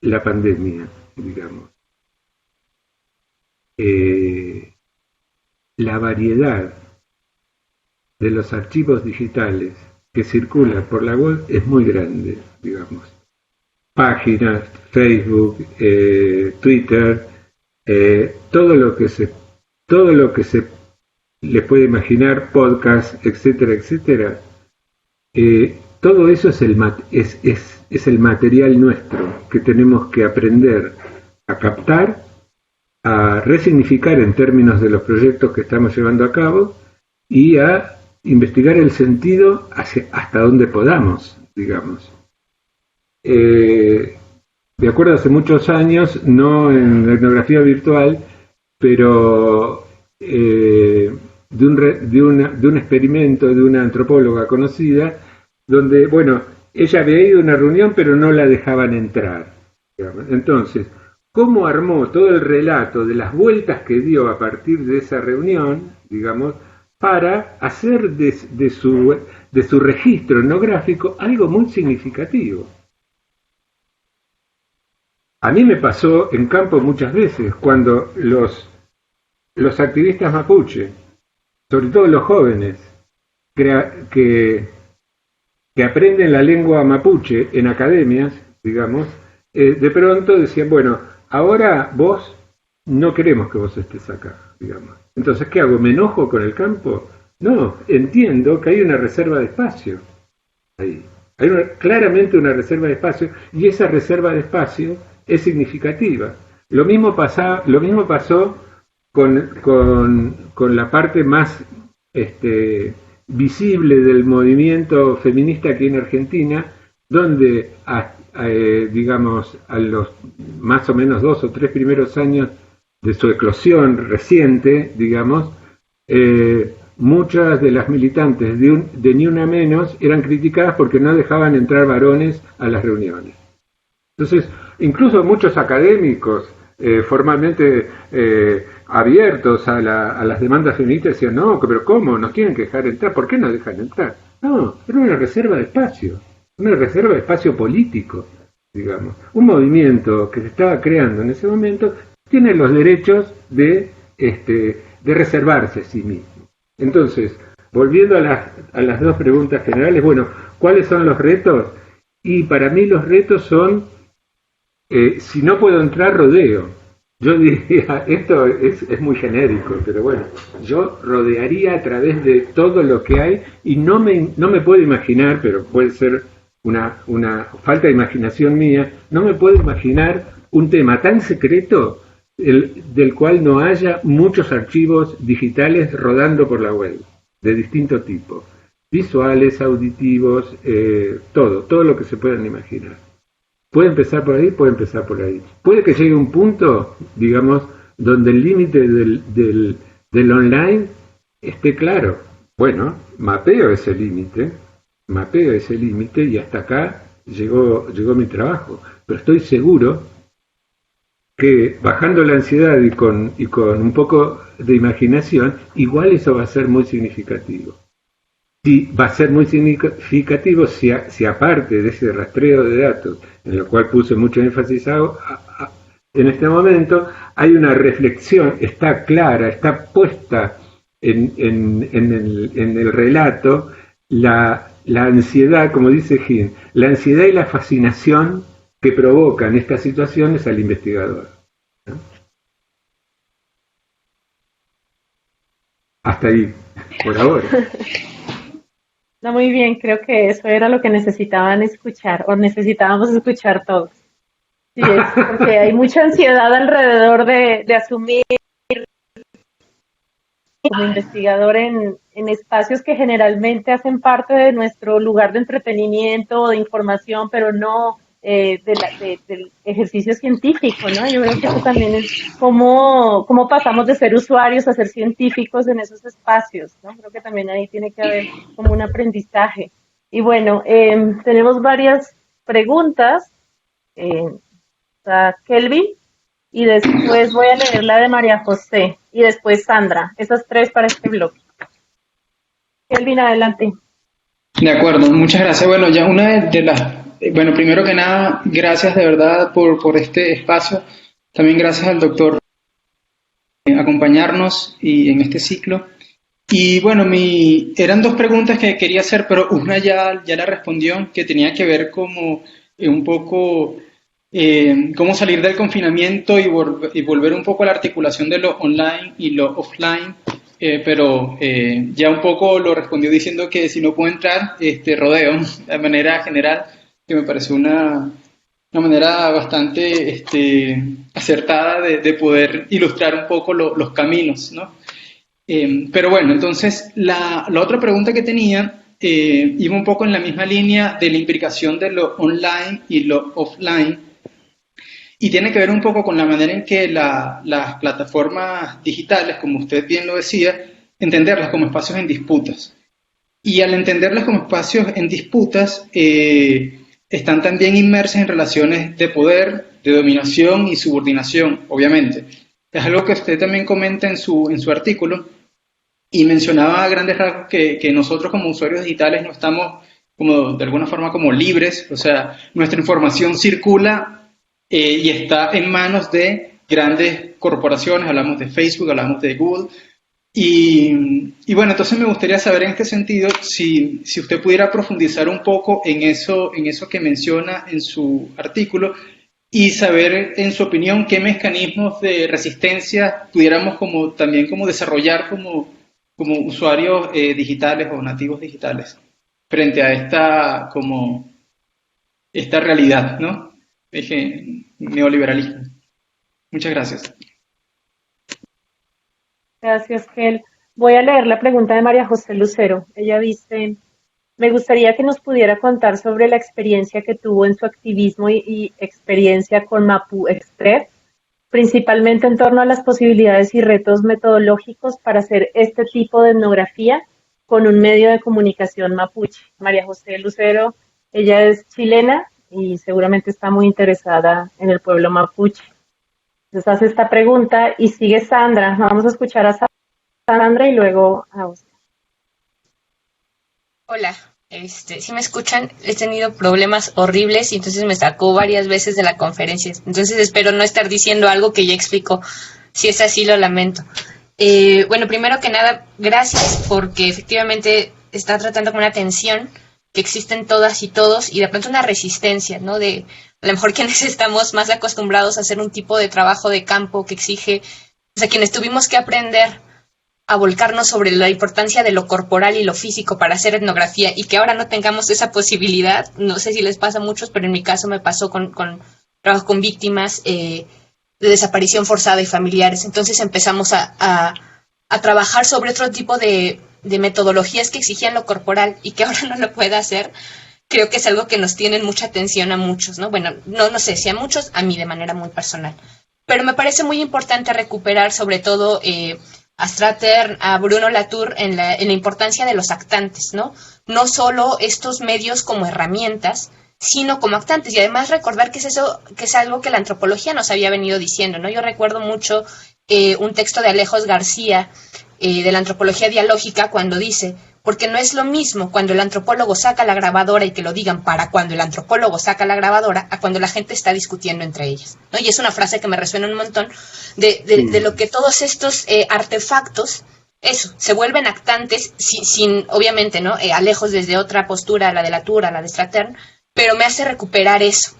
la pandemia, digamos. La variedad de los archivos digitales que circulan por la web es muy grande, digamos. Páginas, Facebook, Twitter, todo lo que se le puede imaginar, podcast, etcétera, etcétera. Todo eso es el material nuestro que tenemos que aprender a captar, a resignificar en términos de los proyectos que estamos llevando a cabo y a investigar el sentido hasta donde podamos, digamos. de acuerdo hace muchos años, no en etnografía virtual, pero de un experimento de una antropóloga conocida, donde, bueno, ella había ido a una reunión pero no la dejaban entrar, digamos. Entonces, ¿cómo armó todo el relato de las vueltas que dio a partir de esa reunión, digamos, para hacer de su registro etnográfico algo muy significativo? A mí me pasó en campo muchas veces, cuando los activistas mapuche, sobre todo los jóvenes, que aprenden la lengua mapuche en academias, digamos, de pronto decían, bueno, ahora vos no queremos que vos estés acá, digamos. Entonces, ¿qué hago? ¿Me enojo con el campo? No, entiendo que hay una reserva de espacio ahí. Hay claramente una reserva de espacio, y esa reserva de espacio es significativa. Lo mismo pasó con la parte más visible del movimiento feminista aquí en Argentina, donde digamos a los más o menos 2 o 3 primeros años de su eclosión reciente, digamos, muchas de las militantes de Ni Una Menos eran criticadas porque no dejaban entrar varones a las reuniones. Entonces, incluso muchos académicos formalmente abiertos a las demandas feministas decían, no, pero ¿cómo? Nos tienen que dejar entrar. ¿Por qué no dejan entrar? No, era una reserva de espacio, una reserva de espacio político, digamos. Un movimiento que se estaba creando en ese momento tiene los derechos de reservarse a sí mismo. Entonces, volviendo a las dos preguntas generales, bueno, ¿cuáles son los retos? Y para mí los retos son, si no puedo entrar, rodeo. Yo diría, esto es muy genérico, pero bueno, yo rodearía a través de todo lo que hay, y no me puedo imaginar, pero puede ser una falta de imaginación mía, no me puedo imaginar un tema tan secreto del cual no haya muchos archivos digitales rodando por la web, de distinto tipo, visuales, auditivos, todo lo que se puedan imaginar. Puede empezar por ahí, puede empezar por ahí. Puede que llegue un punto, digamos, donde el límite del online esté claro. Bueno, mapeo ese límite y hasta acá llegó mi trabajo. Pero estoy seguro que bajando la ansiedad y con un poco de imaginación, igual eso va a ser muy significativo. Sí, va a ser muy significativo si aparte de ese rastreo de datos, en lo cual puse mucho énfasis en este momento, hay una reflexión, está clara, está puesta en el relato, la ansiedad, como dice Gin, la ansiedad y la fascinación que provocan estas situaciones al investigador, ¿no? Hasta ahí, por ahora. No, muy bien, creo que eso era lo que necesitaban escuchar, o necesitábamos escuchar todos. Sí, es porque hay mucha ansiedad alrededor de asumir como investigador en espacios que generalmente hacen parte de nuestro lugar de entretenimiento o de información, pero no del ejercicio científico, ¿no? Yo creo que eso también es cómo pasamos de ser usuarios a ser científicos en esos espacios, ¿no? Creo que también ahí tiene que haber como un aprendizaje. Y bueno, tenemos varias preguntas. Está Kelvin, y después voy a leer la de María José, y después Sandra. Esas 3 para este bloque. Kelvin, adelante. De acuerdo, muchas gracias. Bueno, ya una de las... Bueno, primero que nada, gracias de verdad por este espacio. También gracias al doctor por acompañarnos y en este ciclo. Y bueno, eran 2 preguntas que quería hacer, pero una ya la respondió, que tenía que ver como un poco cómo salir del confinamiento y volver un poco a la articulación de lo online y lo offline. Pero ya un poco lo respondió diciendo que si no puedo entrar, rodeo de manera general, que me pareció una manera bastante acertada de poder ilustrar un poco los caminos, ¿no? Pero bueno, entonces la otra pregunta que tenía iba un poco en la misma línea de la implicación de lo online y lo offline, y tiene que ver un poco con la manera en que las plataformas digitales, como usted bien lo decía, entenderlas como espacios en disputas. Y al entenderlas como espacios en disputas, están también inmersas en relaciones de poder, de dominación y subordinación, obviamente. Es algo que usted también comenta en su artículo, y mencionaba a grandes rasgos que nosotros como usuarios digitales no estamos como de alguna forma como libres, o sea, nuestra información circula y está en manos de grandes corporaciones, hablamos de Facebook, hablamos de Google, y bueno, entonces me gustaría saber en este sentido si usted pudiera profundizar un poco en eso que menciona en su artículo, y saber, en su opinión, qué mecanismos de resistencia pudiéramos también desarrollar como usuarios digitales o nativos digitales frente a esta realidad, ¿no? Neoliberalismo. Muchas gracias. Gracias, Kel. Voy a leer la pregunta de María José Lucero. Ella dice: me gustaría que nos pudiera contar sobre la experiencia que tuvo en su activismo y experiencia con Mapu Express, principalmente en torno a las posibilidades y retos metodológicos para hacer este tipo de etnografía con un medio de comunicación mapuche. María José Lucero, ella es chilena y seguramente está muy interesada en el pueblo mapuche. Entonces hace esta pregunta y sigue Sandra. Vamos a escuchar a Sandra y luego a Oscar. Hola, si me escuchan, he tenido problemas horribles y entonces me sacó varias veces de la conferencia. Entonces espero no estar diciendo algo que ya explico. Si es así, lo lamento. Bueno, primero que nada, gracias, porque efectivamente está tratando con una tensión que existen todas y todos y de pronto una resistencia, ¿no? De a lo mejor quienes estamos más acostumbrados a hacer un tipo de trabajo de campo que exige, o sea, quienes tuvimos que aprender a volcarnos sobre la importancia de lo corporal y lo físico para hacer etnografía y que ahora no tengamos esa posibilidad. No sé si les pasa a muchos, pero en mi caso me pasó con trabajo con víctimas de desaparición forzada y familiares. Entonces empezamos a trabajar sobre otro tipo de metodologías que exigían lo corporal y que ahora no lo puede hacer. Creo que es algo que nos tiene mucha atención a muchos, ¿no? Bueno, no sé si a muchos, a mí de manera muy personal. Pero me parece muy importante recuperar sobre todo a Stratern, a Bruno Latour en la importancia de los actantes, ¿no? No solo estos medios como herramientas, sino como actantes. Y además recordar que es algo que la antropología nos había venido diciendo, ¿no? Yo recuerdo mucho un texto de Alejos García de la antropología dialógica cuando dice: porque no es lo mismo cuando el antropólogo saca la grabadora y que lo digan para cuando el antropólogo saca la grabadora a cuando la gente está discutiendo entre ellas, ¿no? Y es una frase que me resuena un montón de lo que todos estos artefactos, eso, se vuelven actantes sin obviamente, ¿no? Alejos desde otra postura, la de Latour, la de Stratern, pero me hace recuperar eso.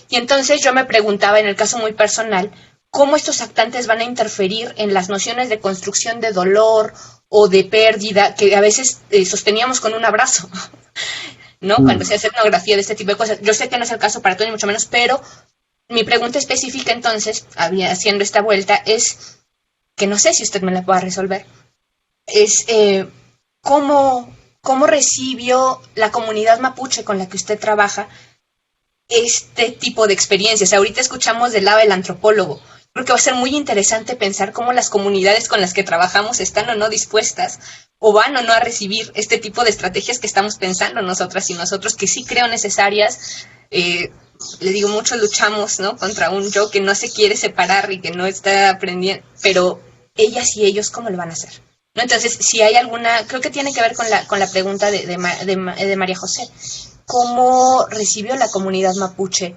Y entonces yo me preguntaba, en el caso muy personal, cómo estos actantes van a interferir en las nociones de construcción de dolor o de pérdida que a veces sosteníamos con un abrazo, ¿no? Cuando se hace etnografía de este tipo de cosas. Yo sé que no es el caso para todos, ni mucho menos, pero mi pregunta específica entonces, haciendo esta vuelta, es, que no sé si usted me la pueda resolver, es ¿cómo recibió la comunidad mapuche con la que usted trabaja este tipo de experiencias? Ahorita escuchamos del lado del antropólogo. Creo que va a ser muy interesante pensar cómo las comunidades con las que trabajamos están o no dispuestas, o van o no a recibir este tipo de estrategias que estamos pensando nosotras y nosotros, que sí creo necesarias. Le digo, mucho luchamos, ¿no?, contra un yo que no se quiere separar y que no está aprendiendo, pero ellas y ellos, ¿cómo lo van a hacer? ¿No? Entonces, si hay alguna, creo que tiene que ver con la pregunta de María José. ¿Cómo recibió la comunidad mapuche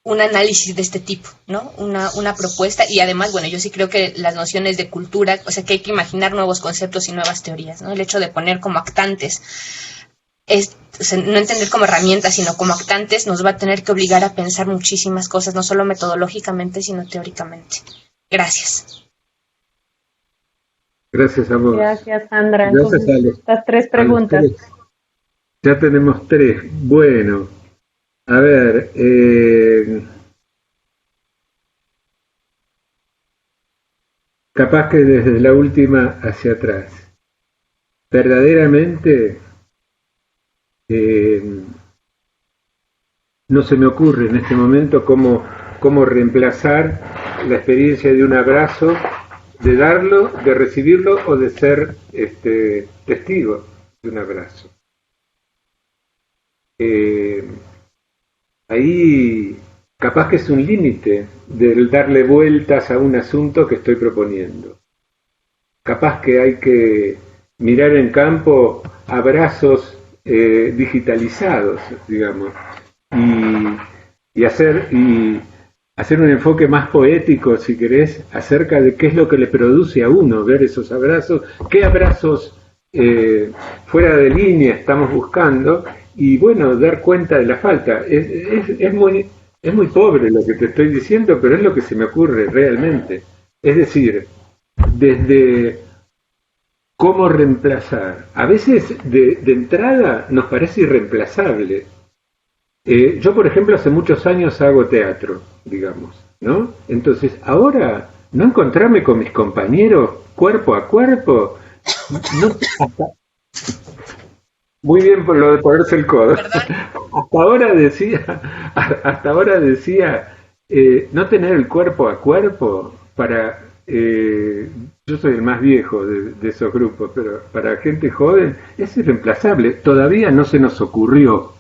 un análisis de este tipo, ¿no? Una propuesta, y además, bueno, yo sí creo que las nociones de cultura, o sea, que hay que imaginar nuevos conceptos y nuevas teorías, ¿no? El hecho de poner como actantes, o sea, no entender como herramientas, sino como actantes, nos va a tener que obligar a pensar muchísimas cosas, no solo metodológicamente, sino teóricamente. Gracias. Gracias a vos. Gracias, Sandra. Gracias a estas 3 preguntas. Ya tenemos 3. Bueno, a ver, capaz que desde la última hacia atrás. verdaderamente no se me ocurre en este momento cómo reemplazar la experiencia de un abrazo, de darlo, de recibirlo o de ser testigo de un abrazo. Ahí capaz que es un límite del darle vueltas a un asunto que estoy proponiendo. Capaz que hay que mirar en campo abrazos digitalizados, digamos, y hacer un enfoque más poético, si querés, acerca de qué es lo que le produce a uno ver esos abrazos, qué abrazos fuera de línea estamos buscando, y bueno, dar cuenta de la falta. Es muy pobre lo que te estoy diciendo, pero es lo que se me ocurre realmente. Es decir, desde cómo reemplazar. A veces de entrada nos parece irreemplazable. Yo, por ejemplo, hace muchos años hago teatro, digamos, ¿no? Entonces, ahora, no encontrarme con mis compañeros cuerpo a cuerpo, no, muy bien por lo de ponerse el codo. Hasta ahora decía, no tener el cuerpo a cuerpo para... yo soy el más viejo de esos grupos, pero para gente joven es irreemplazable. Todavía no se nos ocurrió,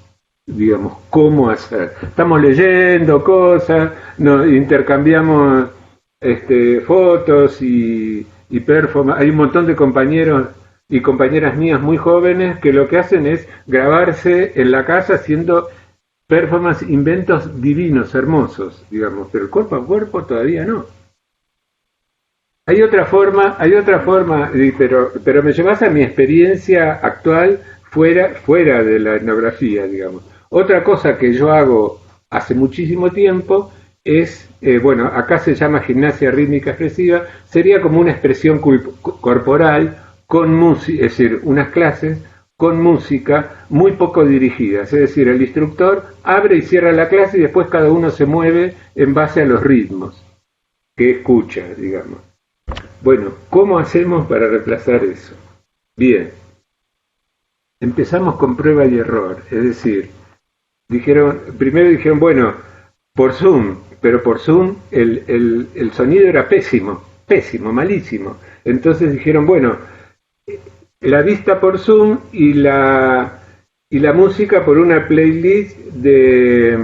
digamos, cómo hacer. Estamos leyendo cosas, nos intercambiamos fotos y performance. Hay un montón de compañeros y compañeras mías muy jóvenes que lo que hacen es grabarse en la casa haciendo performance, inventos divinos, hermosos, digamos, pero el cuerpo a cuerpo todavía no. Hay otra forma, pero me llevas a mi experiencia actual fuera de la etnografía, digamos. Otra cosa que yo hago hace muchísimo tiempo es, acá se llama gimnasia rítmica expresiva, sería como una expresión corporal con música, es decir, unas clases con música muy poco dirigidas, es decir, el instructor abre y cierra la clase y después cada uno se mueve en base a los ritmos que escucha, digamos. Bueno, ¿cómo hacemos para reemplazar eso? Bien, empezamos con prueba y error, es decir, primero dijeron, bueno, por Zoom, pero por Zoom el sonido era pésimo, malísimo. Entonces dijeron, bueno, la vista por Zoom y la música por una playlist de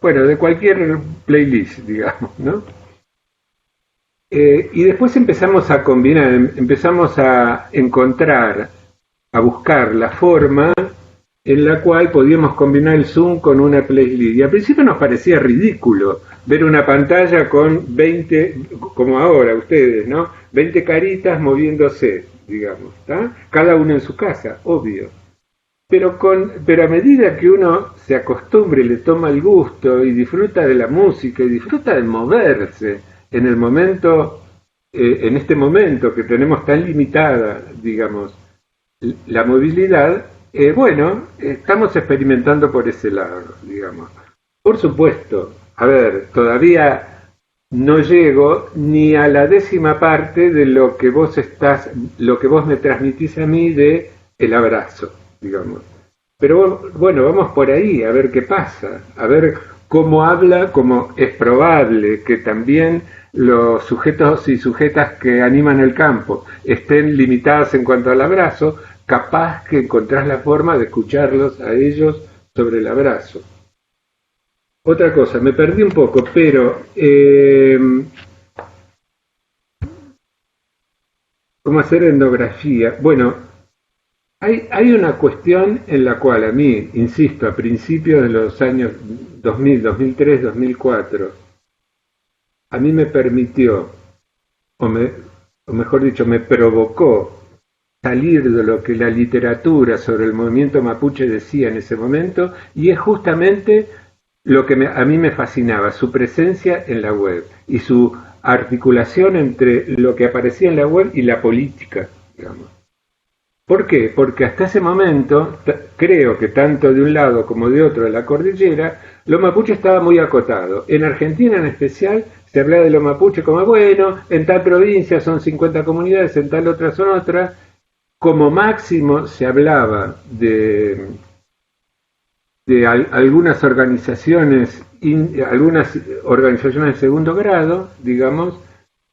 de cualquier playlist, digamos, ¿no? Y después empezamos a combinar, empezamos a encontrar, a buscar la forma en la cual podíamos combinar el Zoom con una playlist. Y al principio nos parecía ridículo ver una pantalla con 20, como ahora ustedes, ¿no? 20 caritas moviéndose, digamos, ¿está? Cada uno en su casa, obvio. Pero a medida que uno se acostumbre, le toma el gusto y disfruta de la música y disfruta de moverse en el momento, en este momento que tenemos tan limitada, digamos, la movilidad, estamos experimentando por ese lado, digamos. Por supuesto, a ver, todavía no llego ni a la 10ª parte de lo que vos me transmitís a mí de el abrazo, digamos. Pero bueno, vamos por ahí, a ver qué pasa, a ver cómo habla, como es probable que también los sujetos y sujetas que animan el campo estén limitados en cuanto al abrazo, capaz que encontrás la forma de escucharlos a ellos sobre el abrazo. Otra cosa, me perdí un poco, pero ¿cómo hacer etnografía? Bueno, hay una cuestión en la cual a mí, insisto, a principios de los años 2000, 2003, 2004, a mí me permitió, o mejor dicho, me provocó salir de lo que la literatura sobre el movimiento mapuche decía en ese momento, y es justamente lo que a mí me fascinaba, su presencia en la web y su articulación entre lo que aparecía en la web y la política, digamos. ¿Por qué? Porque hasta ese momento, creo que tanto de un lado como de otro de la cordillera, lo mapuche estaba muy acotado. En Argentina en especial se hablaba de los mapuches como, bueno, en tal provincia son 50 comunidades, en tal otra son otras. Como máximo se hablaba de algunas organizaciones de segundo grado, digamos,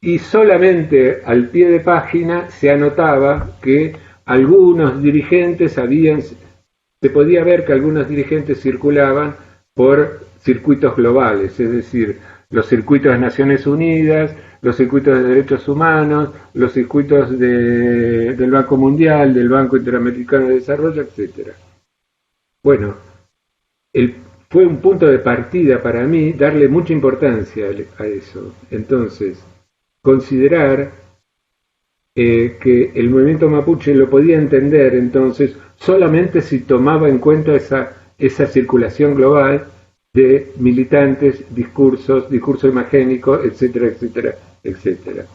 y solamente al pie de página se anotaba que algunos dirigentes se podía ver que algunos dirigentes circulaban por circuitos globales, es decir, los circuitos de Naciones Unidas, los circuitos de derechos humanos, los circuitos del Banco Mundial, del Banco Interamericano de Desarrollo, etc. Bueno, fue un punto de partida para mí darle mucha importancia a eso. Entonces, considerar que el movimiento mapuche lo podía entender entonces solamente si tomaba en cuenta esa circulación global de militantes, discurso imagénico, etcétera, etcétera, etcétera.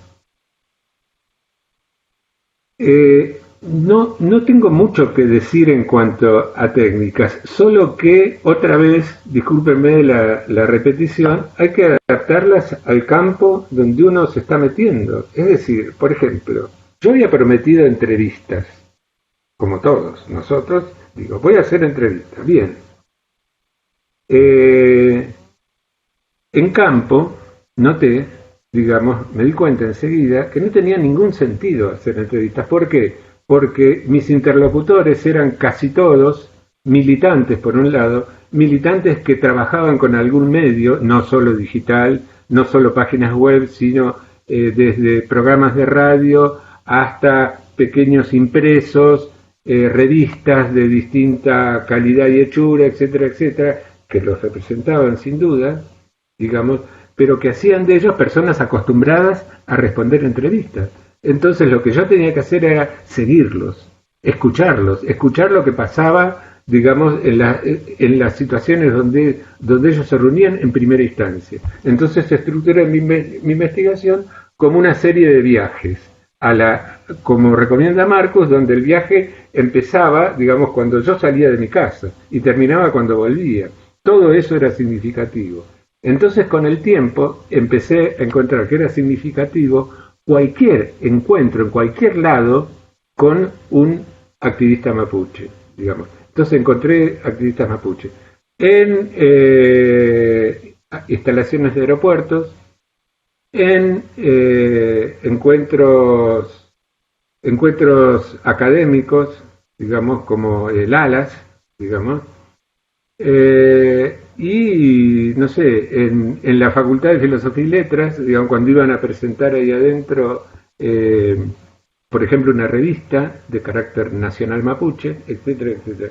No tengo mucho que decir en cuanto a técnicas, solo que otra vez, discúlpenme la repetición, hay que adaptarlas al campo donde uno se está metiendo. Es decir, por ejemplo, yo había prometido entrevistas, como todos nosotros, digo, voy a hacer entrevistas, bien. En campo, noté, digamos, me di cuenta enseguida que no tenía ningún sentido hacer entrevistas. ¿Por qué? Porque mis interlocutores eran casi todos militantes, por un lado, militantes que trabajaban con algún medio, no solo digital, no solo páginas web, sino desde programas de radio hasta pequeños impresos, revistas de distinta calidad y hechura, etcétera, etcétera, que los representaban sin duda, digamos, pero que hacían de ellos personas acostumbradas a responder entrevistas. Entonces lo que yo tenía que hacer era seguirlos, escuchar lo que pasaba, digamos, en las situaciones donde ellos se reunían en primera instancia. Entonces estructuré mi investigación como una serie de viajes, como recomienda Marcus, donde el viaje empezaba, digamos, cuando yo salía de mi casa y terminaba cuando volvía. Todo eso era significativo. Entonces con el tiempo empecé a encontrar que era significativo cualquier encuentro en cualquier lado con un activista mapuche, digamos. Entonces encontré activistas mapuche en instalaciones de aeropuertos, en encuentros académicos, digamos, como el ALAS, digamos, y no sé, en la Facultad de Filosofía y Letras, digamos, cuando iban a presentar ahí adentro, por ejemplo, una revista de carácter nacional mapuche, etcétera, etcétera.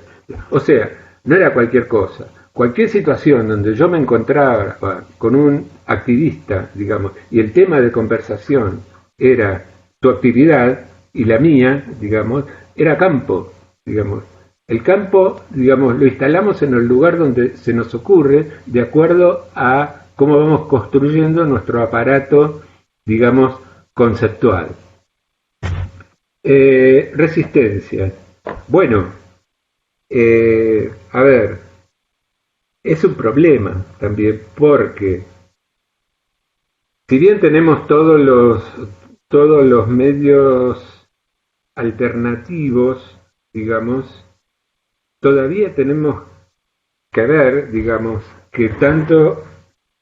O sea, no era cualquier cosa. Cualquier situación donde yo me encontraba con un activista, digamos, y el tema de conversación era tu actividad y la mía, digamos, era campo, digamos. El campo, digamos, lo instalamos en el lugar donde se nos ocurre, de acuerdo a cómo vamos construyendo nuestro aparato, digamos, conceptual. Resistencia. Bueno, a ver, es un problema también, porque si bien tenemos todos los medios alternativos, digamos, todavía tenemos que ver, digamos, que tanto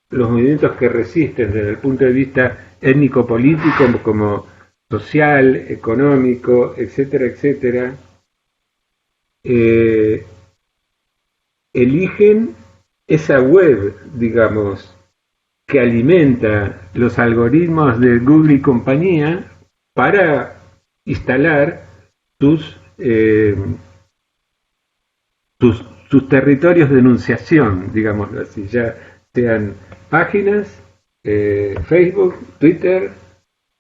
los movimientos que resisten desde el punto de vista étnico-político como social, económico, etcétera, etcétera, eligen esa web, digamos, que alimenta los algoritmos de Google y compañía para instalar sus territorios de enunciación, digámoslo así, ya sean páginas, Facebook, Twitter,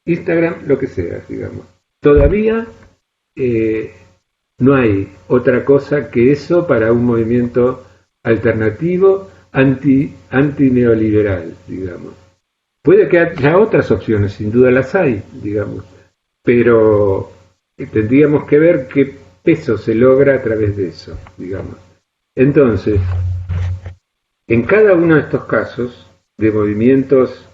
Instagram, lo que sea, digamos. Todavía no hay otra cosa que eso para un movimiento alternativo anti-neoliberal, digamos. Puede que haya otras opciones, sin duda las hay, digamos, pero tendríamos que ver qué peso se logra a través de eso, digamos. Entonces, en cada uno de estos casos de movimientos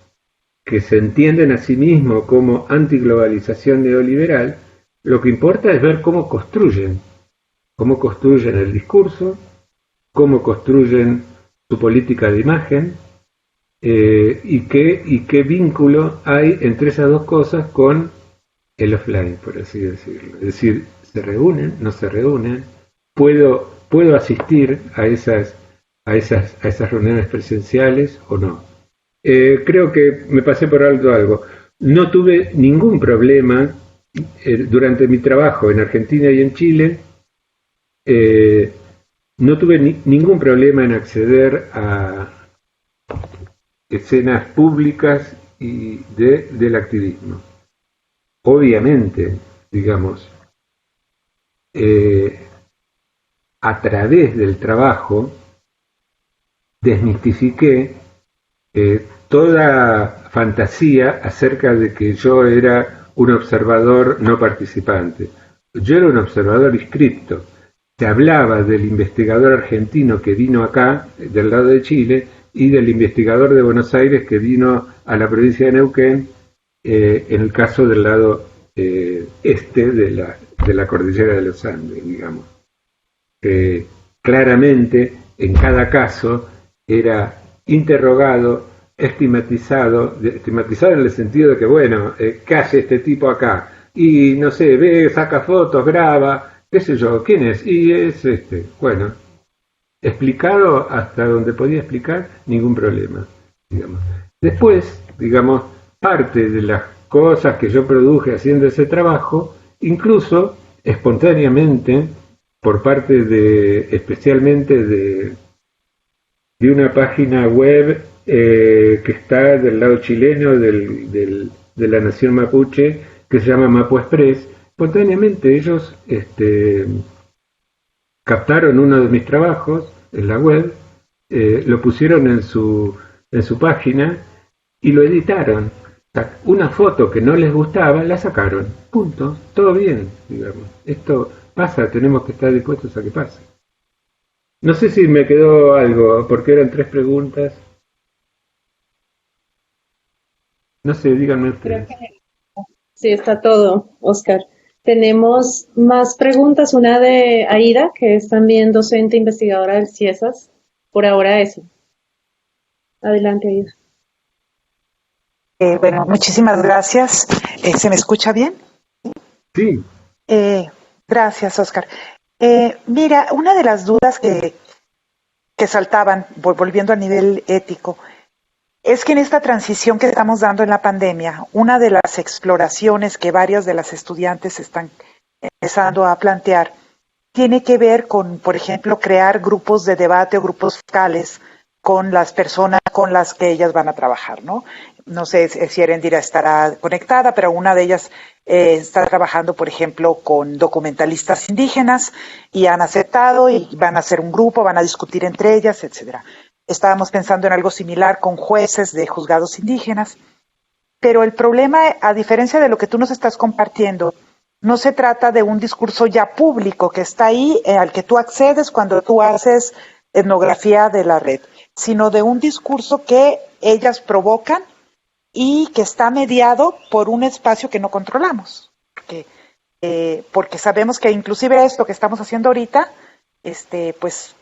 que se entienden a sí mismos como antiglobalización neoliberal, lo que importa es ver cómo construyen el discurso, cómo construyen su política de imagen, y qué vínculo hay entre esas dos cosas con el offline, por así decirlo. Es decir, ¿se reúnen? ¿No se reúnen? ¿Puedo asistir a esas reuniones presenciales o no? Creo que me pasé por alto algo. No tuve ningún problema durante mi trabajo en Argentina y en Chile. No tuve ningún problema en acceder a escenas públicas y del activismo. Obviamente, digamos, a través del trabajo desmistifiqué toda fantasía acerca de que yo era un observador no participante. Yo era un observador inscripto. Se hablaba del investigador argentino que vino acá, del lado de Chile, y del investigador de Buenos Aires que vino a la provincia de Neuquén, en el caso del lado este de la cordillera de los Andes, digamos. Claramente, en cada caso, era interrogado, estigmatizado en el sentido de que, bueno, ¿qué hace este tipo acá? Y no sé, ve, saca fotos, graba, qué sé yo, ¿quién es? Y es este. Bueno, explicado hasta donde podía explicar, ningún problema, digamos. Después, digamos, parte de las cosas que yo produje haciendo ese trabajo, incluso espontáneamente, por parte especialmente de una página web que está del lado chileno de la nación mapuche, que se llama Mapu Express. Espontáneamente ellos captaron uno de mis trabajos en la web, lo pusieron en su página y lo editaron. Una foto que no les gustaba, la sacaron. Punto. Todo bien, digamos. Esto pasa, tenemos que estar dispuestos a que pase. No sé si me quedó algo, porque eran 3 preguntas. No sé, díganme ustedes. Sí, está todo, Oscar. Tenemos más preguntas, una de Aida, que es también docente investigadora del CIESAS. Por ahora eso. Adelante, Aida. Bueno, muchísimas gracias. ¿Se me escucha bien? Sí. Gracias, Oscar. Mira, una de las dudas que saltaban, volviendo al nivel ético, es que en esta transición que estamos dando en la pandemia, una de las exploraciones que varios de las estudiantes están empezando a plantear tiene que ver con, por ejemplo, crear grupos de debate o grupos focales con las personas con las que ellas van a trabajar, ¿no? No sé si Erendira estará conectada, pero una de ellas está trabajando, por ejemplo, con documentalistas indígenas y han aceptado y van a hacer un grupo, van a discutir entre ellas, etcétera. Estábamos pensando en algo similar con jueces de juzgados indígenas, pero el problema, a diferencia de lo que tú nos estás compartiendo, no se trata de un discurso ya público que está ahí, al que tú accedes cuando tú haces etnografía de la red, sino de un discurso que ellas provocan y que está mediado por un espacio que no controlamos. Porque sabemos que inclusive esto que estamos haciendo ahorita, pues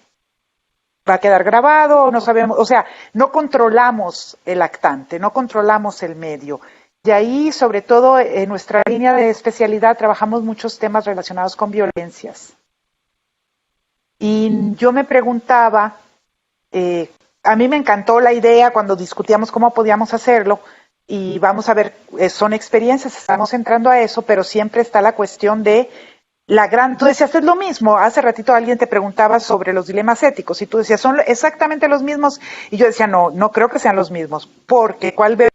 va a quedar grabado, no sabemos, o sea, no controlamos el actante, no controlamos el medio. Y ahí, sobre todo, en nuestra línea de especialidad trabajamos muchos temas relacionados con violencias. Y yo me preguntaba, a mí me encantó la idea cuando discutíamos cómo podíamos hacerlo, y vamos a ver, son experiencias, estamos entrando a eso, pero siempre está la cuestión de tú decías, es lo mismo. Hace ratito alguien te preguntaba sobre los dilemas éticos y tú decías, son exactamente los mismos. Y yo decía, no creo que sean los mismos. Porque, ¿cuál veo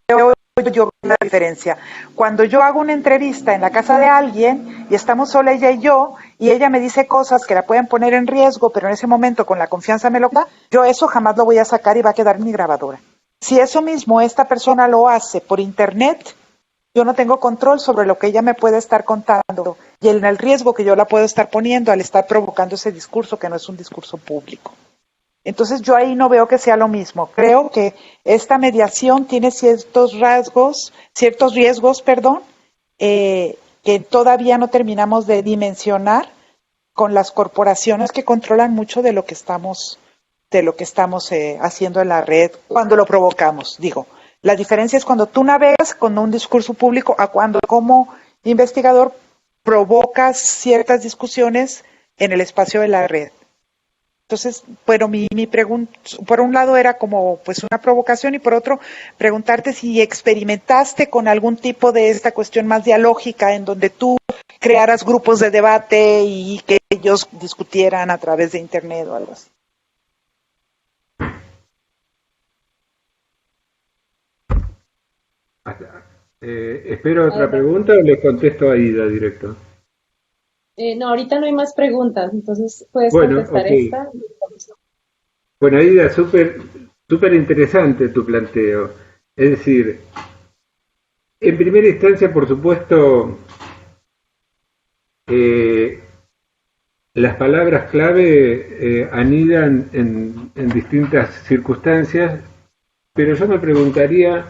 yo la diferencia? Cuando yo hago una entrevista en la casa de alguien y estamos sola ella y yo, y ella me dice cosas que la pueden poner en riesgo, pero en ese momento con la confianza me lo da, yo eso jamás lo voy a sacar y va a quedar en mi grabadora. Si eso mismo esta persona lo hace por internet, yo no tengo control sobre lo que ella me puede estar contando y en el riesgo que yo la puedo estar poniendo al estar provocando ese discurso que no es un discurso público. Entonces yo ahí no veo que sea lo mismo. Creo que esta mediación tiene ciertos riesgos, que todavía no terminamos de dimensionar con las corporaciones que controlan mucho de lo que estamos haciendo en la red cuando lo provocamos. Digo, la diferencia es cuando tú navegas con un discurso público a cuando como investigador provocas ciertas discusiones en el espacio de la red. Entonces, bueno, mi pregunta, por un lado era como pues una provocación y por otro preguntarte si experimentaste con algún tipo de esta cuestión más dialógica en donde tú crearas grupos de debate y que ellos discutieran a través de internet o algo así. ¿Espero otra pregunta o le contesto a Ida directo? No, ahorita no hay más preguntas, entonces puedes contestar esta. Bueno, Aida, súper interesante tu planteo. Es decir, en primera instancia, por supuesto, las palabras clave anidan en distintas circunstancias, pero yo me preguntaría,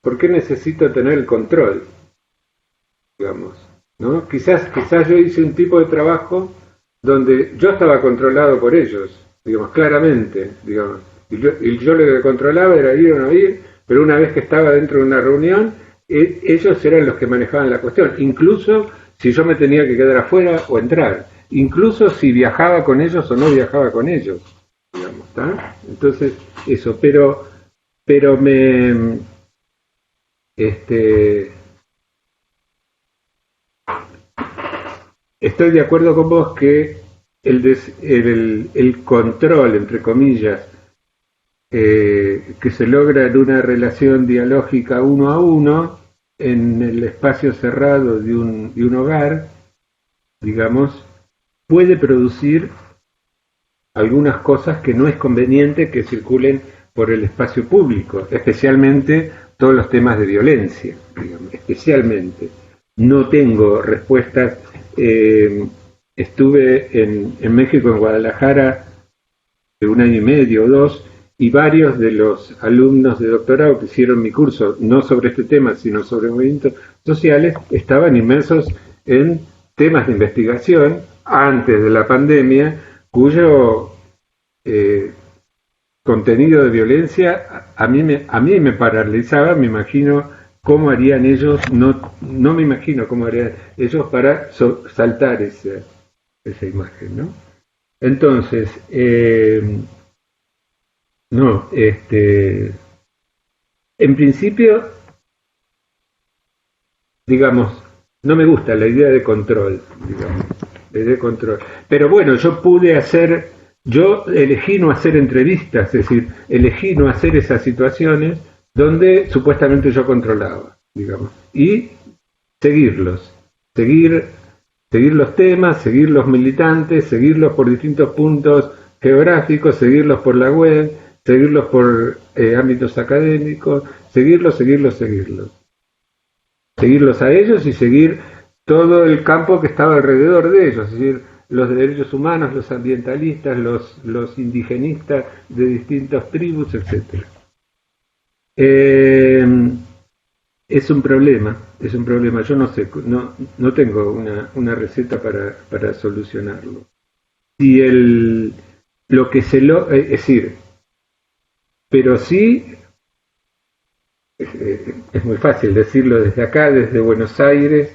¿por qué necesito tener el control? Digamos, ¿no? Quizás yo hice un tipo de trabajo donde yo estaba controlado por ellos, digamos, claramente, digamos, y yo lo que controlaba era ir o no ir, pero una vez que estaba dentro de una reunión, ellos eran los que manejaban la cuestión, incluso si yo me tenía que quedar afuera o entrar, incluso si viajaba con ellos o no viajaba con ellos, digamos, ¿está? Entonces, eso, pero estoy de acuerdo con vos que el control, entre comillas, que se logra en una relación dialógica uno a uno, en el espacio cerrado de un hogar, digamos, puede producir algunas cosas que no es conveniente que circulen por el espacio público, especialmente todos los temas de violencia, digamos, especialmente. No tengo respuestas. Estuve en México, en Guadalajara, de 1 año y medio o 2, y varios de los alumnos de doctorado que hicieron mi curso, no sobre este tema, sino sobre movimientos sociales, estaban inmersos en temas de investigación antes de la pandemia, cuyo contenido de violencia a mí me paralizaba. Me imagino cómo harían ellos, no me imagino cómo harían ellos para saltar esa imagen, ¿no? Entonces, en principio, digamos, no me gusta la idea de control, digamos, la idea de control. Pero bueno, yo elegí no hacer entrevistas, es decir, elegí no hacer esas situaciones donde supuestamente yo controlaba, digamos, y seguir los temas, seguir los militantes, seguirlos por distintos puntos geográficos, seguirlos por la web, seguirlos por ámbitos académicos, seguirlos a ellos y seguir todo el campo que estaba alrededor de ellos, es decir, los derechos humanos, los ambientalistas, los indigenistas de distintas tribus, etc. Es un problema. Yo no sé, no tengo una receta para solucionarlo. Si es decir, pero sí, es muy fácil decirlo desde acá, desde Buenos Aires,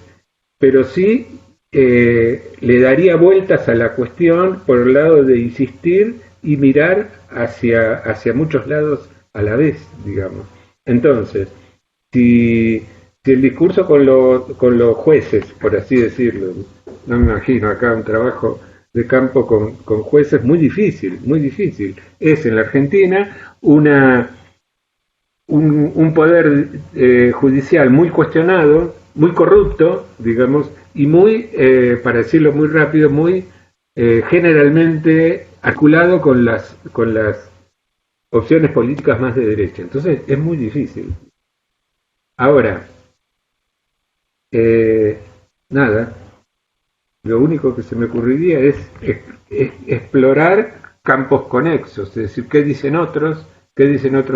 pero sí le daría vueltas a la cuestión por el lado de insistir y mirar hacia muchos lados a la vez, digamos. Entonces, si el discurso con los jueces, por así decirlo, no me imagino acá un trabajo de campo con jueces muy difícil, es en la Argentina un poder judicial muy cuestionado, muy corrupto, digamos, y muy, para decirlo muy rápido, muy generalmente articulado con las opciones políticas más de derecha. Entonces es muy difícil. Ahora, nada, lo único que se me ocurriría es explorar campos conexos, es decir, qué dicen otros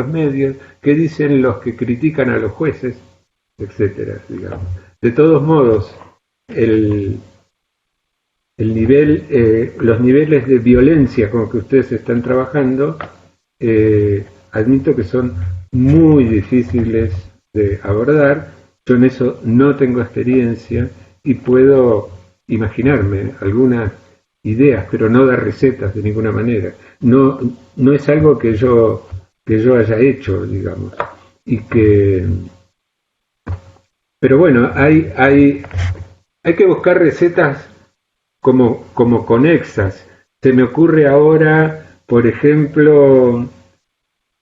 medios, qué dicen los que critican a los jueces, etcétera, digamos. De todos modos, los niveles de violencia con que ustedes están trabajando, admito que son muy difíciles de abordar. Yo en eso no tengo experiencia y puedo imaginarme algunas ideas, pero no dar recetas de ninguna manera. No es algo que yo haya hecho, digamos, pero bueno, hay que buscar recetas como conexas. Se me ocurre ahora, por ejemplo,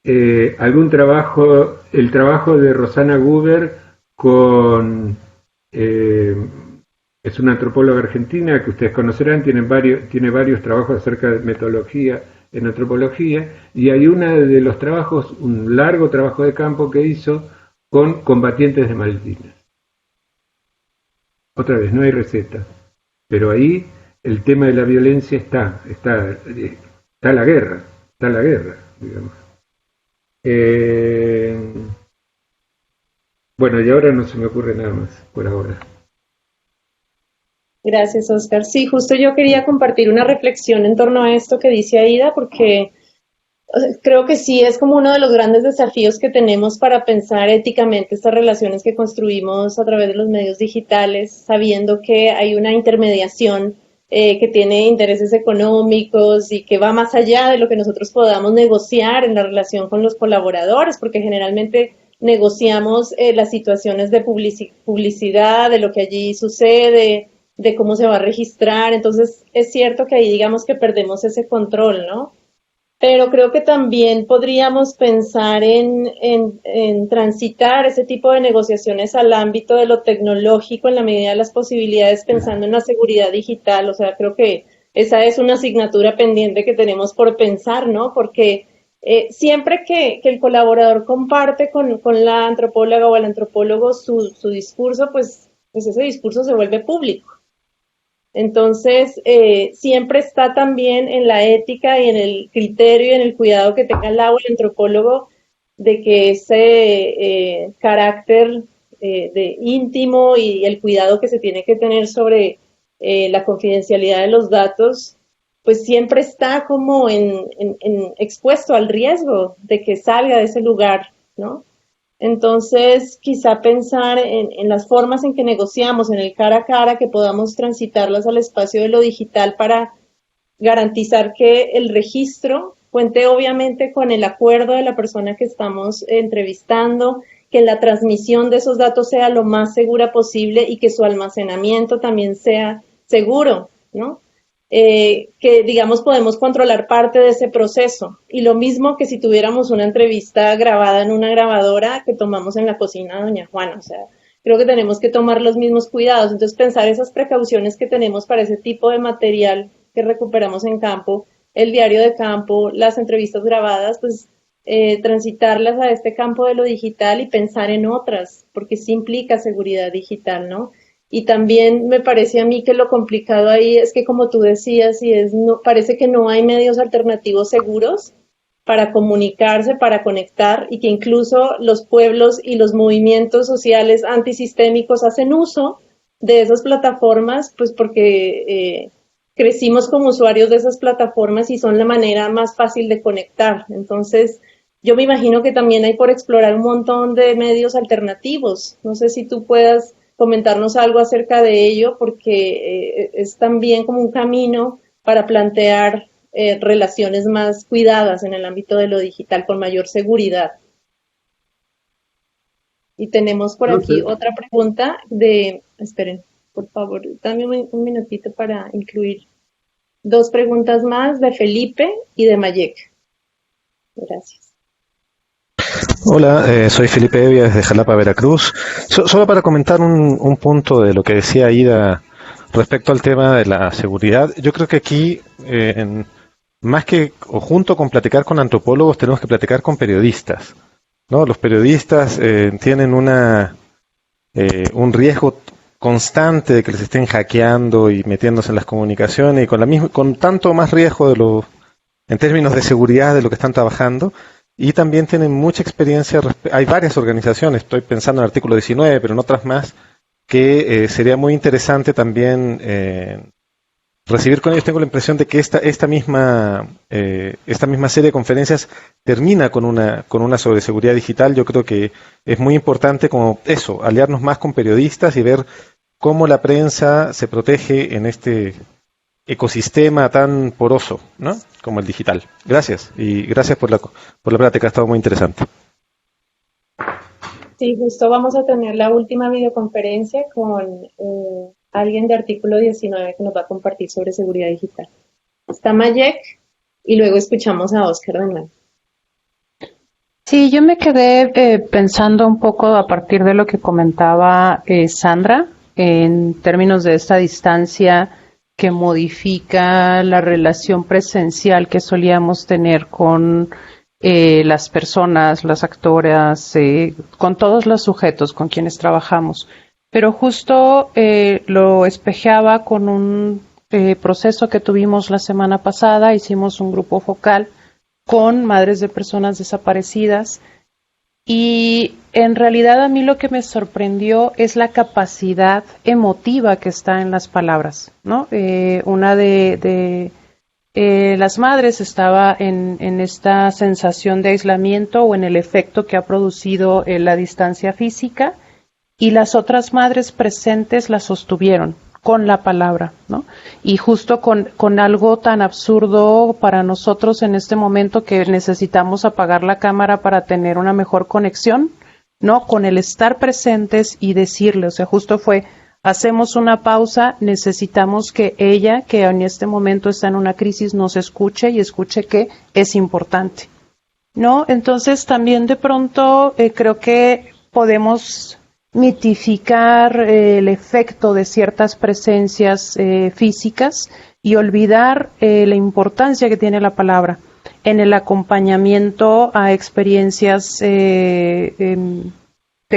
el trabajo de Rosana Guber es una antropóloga argentina que ustedes conocerán, tiene varios trabajos acerca de metodología en antropología, y hay un largo trabajo de campo que hizo con combatientes de Malvinas. Otra vez, no hay receta, pero ahí el tema de la violencia está la guerra, digamos. Bueno, y ahora no se me ocurre nada más, por ahora. Gracias, Oscar. Sí, justo yo quería compartir una reflexión en torno a esto que dice Aida, porque creo que sí es como uno de los grandes desafíos que tenemos para pensar éticamente estas relaciones que construimos a través de los medios digitales, sabiendo que hay una intermediación que tiene intereses económicos y que va más allá de lo que nosotros podamos negociar en la relación con los colaboradores, porque generalmente negociamos las situaciones de publicidad, de lo que allí sucede, de cómo se va a registrar. Entonces es cierto que ahí digamos que perdemos ese control, ¿no? Pero creo que también podríamos pensar en transitar ese tipo de negociaciones al ámbito de lo tecnológico en la medida de las posibilidades, pensando en la seguridad digital. O sea, creo que esa es una asignatura pendiente que tenemos por pensar, ¿no? Porque siempre que el colaborador comparte con la antropóloga o el antropólogo su discurso, pues ese discurso se vuelve público. Entonces, siempre está también en la ética y en el criterio y en el cuidado que tenga el antropólogo de que ese carácter de íntimo y el cuidado que se tiene que tener sobre la confidencialidad de los datos, pues siempre está como expuesto al riesgo de que salga de ese lugar, ¿no? Entonces, quizá pensar en las formas en que negociamos, en el cara a cara, que podamos transitarlas al espacio de lo digital para garantizar que el registro cuente obviamente con el acuerdo de la persona que estamos entrevistando, que la transmisión de esos datos sea lo más segura posible y que su almacenamiento también sea seguro, ¿no? Que digamos podemos controlar parte de ese proceso, y lo mismo que si tuviéramos una entrevista grabada en una grabadora que tomamos en la cocina de doña Juana. O sea, creo que tenemos que tomar los mismos cuidados. Entonces pensar esas precauciones que tenemos para ese tipo de material que recuperamos en campo, el diario de campo, las entrevistas grabadas, pues transitarlas a este campo de lo digital y pensar en otras, porque sí implica seguridad digital, ¿no? Y también me parece a mí que lo complicado ahí es que, como tú decías, parece que no hay medios alternativos seguros para comunicarse, para conectar, y que incluso los pueblos y los movimientos sociales antisistémicos hacen uso de esas plataformas, pues porque crecimos como usuarios de esas plataformas y son la manera más fácil de conectar. Entonces, yo me imagino que también hay por explorar un montón de medios alternativos. No sé si tú puedas comentarnos algo acerca de ello, porque es también como un camino para plantear relaciones más cuidadas en el ámbito de lo digital, con mayor seguridad. Y tenemos por aquí otra pregunta esperen, por favor, dame un minutito para incluir dos preguntas más, de Felipe y de Mayek. Gracias. Hola, soy Felipe Evia desde Jalapa, Veracruz. Solo para comentar un punto de lo que decía Aida respecto al tema de la seguridad. Yo creo que aquí, más que o junto con platicar con antropólogos, tenemos que platicar con periodistas. ¿no? Los periodistas tienen un riesgo constante de que les estén hackeando y metiéndose en las comunicaciones y con tanto más riesgo en términos de seguridad de lo que están trabajando, y también tienen mucha experiencia. Hay varias organizaciones, estoy pensando en el artículo 19, pero en otras más, que sería muy interesante también recibir con ellos. Tengo la impresión de que esta misma serie de conferencias termina con una sobre seguridad digital. Yo creo que es muy importante como eso, aliarnos más con periodistas y ver cómo la prensa se protege en este ecosistema tan poroso, ¿no?, como el digital. Gracias, y gracias por la plática, ha estado muy interesante. Sí, justo vamos a tener la última videoconferencia con alguien de artículo 19 que nos va a compartir sobre seguridad digital. Está Mayek y luego escuchamos a Oscar de nuevo. Sí, yo me quedé pensando un poco a partir de lo que comentaba Sandra, en términos de esta distancia que modifica la relación presencial que solíamos tener con las personas, las actoras, con todos los sujetos con quienes trabajamos. Pero justo lo espejeaba con un proceso que tuvimos la semana pasada. Hicimos un grupo focal con madres de personas desaparecidas, y en realidad a mí lo que me sorprendió es la capacidad emotiva que está en las palabras, ¿no? Una de las madres estaba en esta sensación de aislamiento o en el efecto que ha producido la distancia física, y las otras madres presentes la sostuvieron con la palabra, ¿no? Y justo con algo tan absurdo para nosotros en este momento, que necesitamos apagar la cámara para tener una mejor conexión, ¿no? Con el estar presentes y decirle, o sea, justo fue, hacemos una pausa, necesitamos que ella, que en este momento está en una crisis, nos escuche y escuche que es importante, ¿no? Entonces también de pronto creo que podemos mitificar el efecto de ciertas presencias físicas y olvidar la importancia que tiene la palabra en el acompañamiento a experiencias de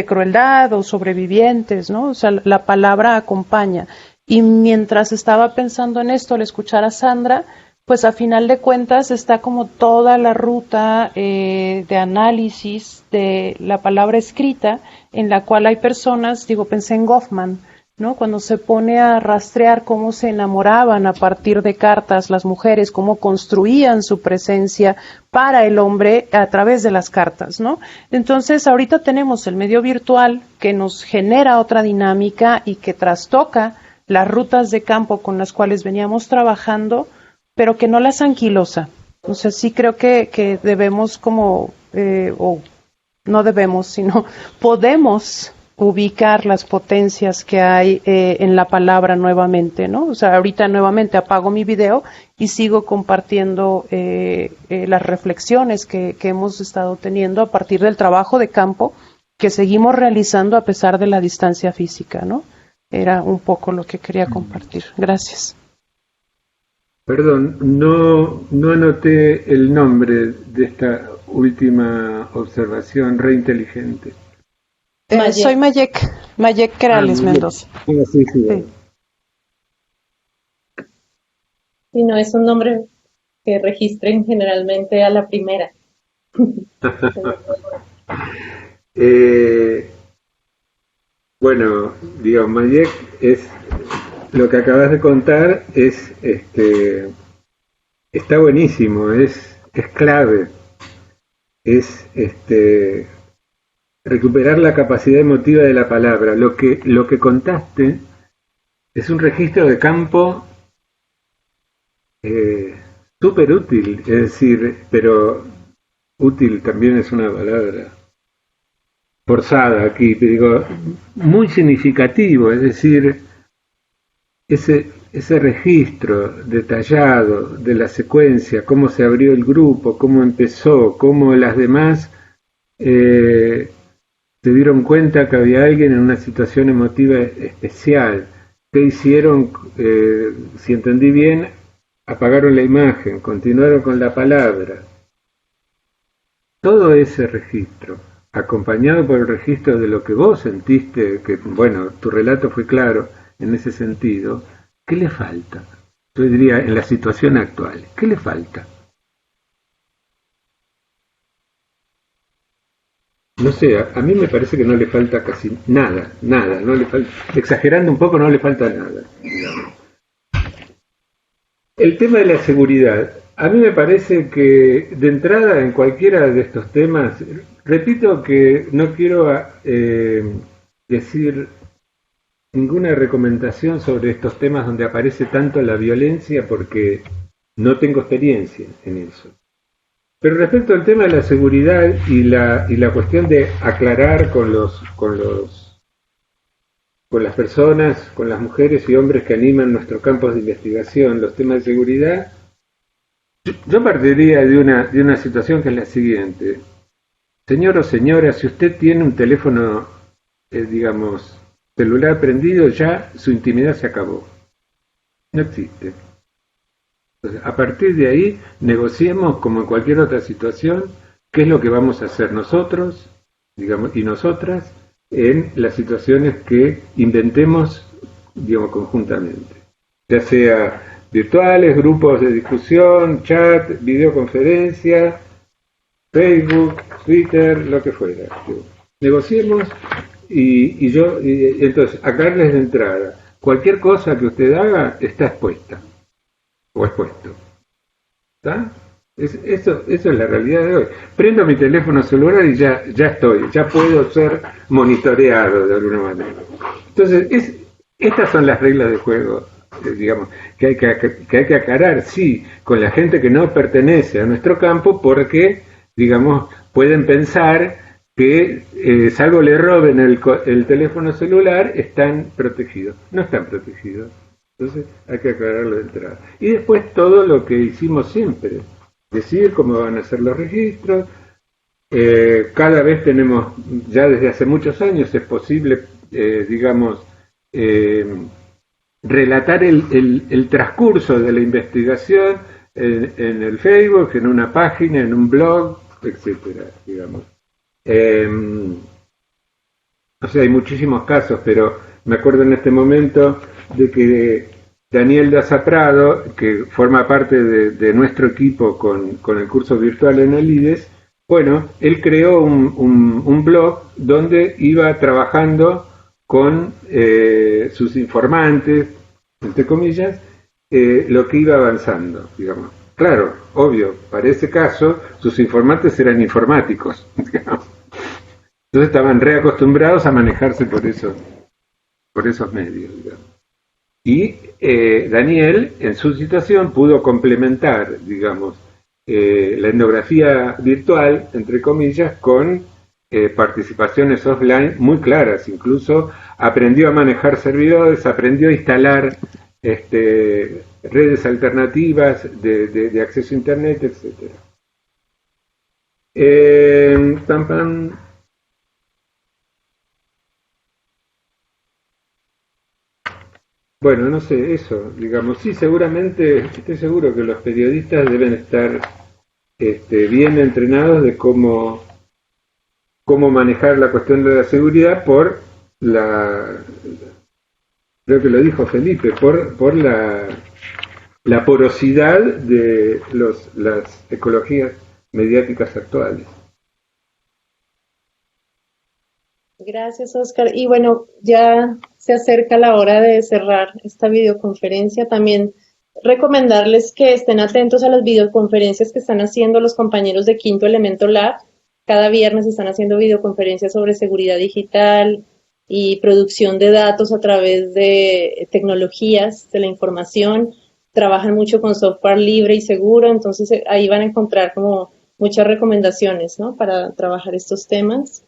crueldad o sobrevivientes, ¿no? O sea, la palabra acompaña. Y mientras estaba pensando en esto, al escuchar a Sandra, pues a final de cuentas está como toda la ruta de análisis de la palabra escrita, en la cual hay personas, pensé en Goffman, ¿no? Cuando se pone a rastrear cómo se enamoraban a partir de cartas las mujeres, cómo construían su presencia para el hombre a través de las cartas, ¿no? Entonces ahorita tenemos el medio virtual que nos genera otra dinámica y que trastoca las rutas de campo con las cuales veníamos trabajando, pero que no las anquilosa. O sea, sí creo que debemos como, o no debemos, sino podemos ubicar las potencias que hay en la palabra nuevamente, ¿no? O sea, ahorita nuevamente apago mi video y sigo compartiendo las reflexiones que hemos estado teniendo a partir del trabajo de campo que seguimos realizando a pesar de la distancia física, ¿no? Era un poco lo que quería compartir. Gracias. Perdón, no anoté el nombre de esta última observación reinteligente. Soy Mayek Querales Mendoza. Sí. Si no es un nombre que registren generalmente a la primera. Bueno, Mayek es lo que acabas de contar, está buenísimo, es clave, es recuperar la capacidad emotiva de la palabra. Lo que contaste es un registro de campo súper útil, es decir, pero útil también es una palabra forzada aquí, digo, muy significativo, es decir, ese registro detallado de la secuencia, cómo se abrió el grupo, cómo empezó, cómo las demás se dieron cuenta que había alguien en una situación emotiva especial. ¿Qué hicieron? Si entendí bien, apagaron la imagen, continuaron con la palabra. Todo ese registro acompañado por el registro de lo que vos sentiste, que bueno, tu relato fue claro en ese sentido, ¿qué le falta? Yo diría, en la situación actual, ¿qué le falta? No sé, a mí me parece que no le falta casi nada, no le falta, exagerando un poco, no le falta nada, digamos. El tema de la seguridad, a mí me parece que de entrada en cualquiera de estos temas, repito que no quiero decir ninguna recomendación sobre estos temas donde aparece tanto la violencia porque no tengo experiencia en eso. Pero respecto al tema de la seguridad y la cuestión de aclarar con las personas, con las mujeres y hombres que animan nuestros campos de investigación, los temas de seguridad, yo partiría de una situación que es la siguiente. Señor o señora, si usted tiene un teléfono, digamos, celular prendido, ya su intimidad se acabó. No existe. Entonces, a partir de ahí, negociemos como en cualquier otra situación, qué es lo que vamos a hacer nosotros, digamos, y nosotras, en las situaciones que inventemos, digamos, conjuntamente. Ya sea virtuales, grupos de discusión, chat, videoconferencia, Facebook, Twitter, lo que fuera. Negociemos y entonces, aclararles de entrada, cualquier cosa que usted haga está expuesta o expuesto. ¿Está? Eso es la realidad de hoy. Prendo mi teléfono celular y ya puedo ser monitoreado de alguna manera. Entonces, estas son las reglas de juego, digamos, que hay que aclarar, sí, con la gente que no pertenece a nuestro campo, porque, digamos, pueden pensar que, salvo le roben el teléfono celular, están protegidos. No están protegidos. Entonces, hay que aclararlo de entrada. Y después todo lo que hicimos siempre. Decir cómo van a ser los registros. Cada vez tenemos, ya desde hace muchos años, es posible, digamos, relatar el transcurso de la investigación en el Facebook, en una página, en un blog, etcétera, digamos. O sea, hay muchísimos casos, pero me acuerdo en este momento de que Daniel Daza Prado, que forma parte de nuestro equipo con el curso virtual en el IDES, bueno, él creó un blog donde iba trabajando con sus informantes, entre comillas, lo que iba avanzando, digamos. Claro, obvio, para ese caso, sus informantes eran informáticos, digamos. Entonces estaban reacostumbrados a manejarse por esos medios, digamos. Y Daniel, en su situación, pudo complementar, digamos, la etnografía virtual, entre comillas, con participaciones offline muy claras. Incluso aprendió a manejar servidores, aprendió a instalar redes alternativas de acceso a Internet, etc. Bueno, no sé, eso, digamos, sí, seguramente, estoy seguro que los periodistas deben estar bien entrenados de cómo manejar la cuestión de la seguridad por creo que lo dijo Felipe, por la porosidad de las ecologías mediáticas actuales. Gracias, Oscar. Y bueno, ya se acerca la hora de cerrar esta videoconferencia. También recomendarles que estén atentos a las videoconferencias que están haciendo los compañeros de Quinto Elemento Lab. Cada viernes están haciendo videoconferencias sobre seguridad digital y producción de datos a través de tecnologías de la información. Trabajan mucho con software libre y seguro, entonces ahí van a encontrar como muchas recomendaciones, ¿no?, para trabajar estos temas.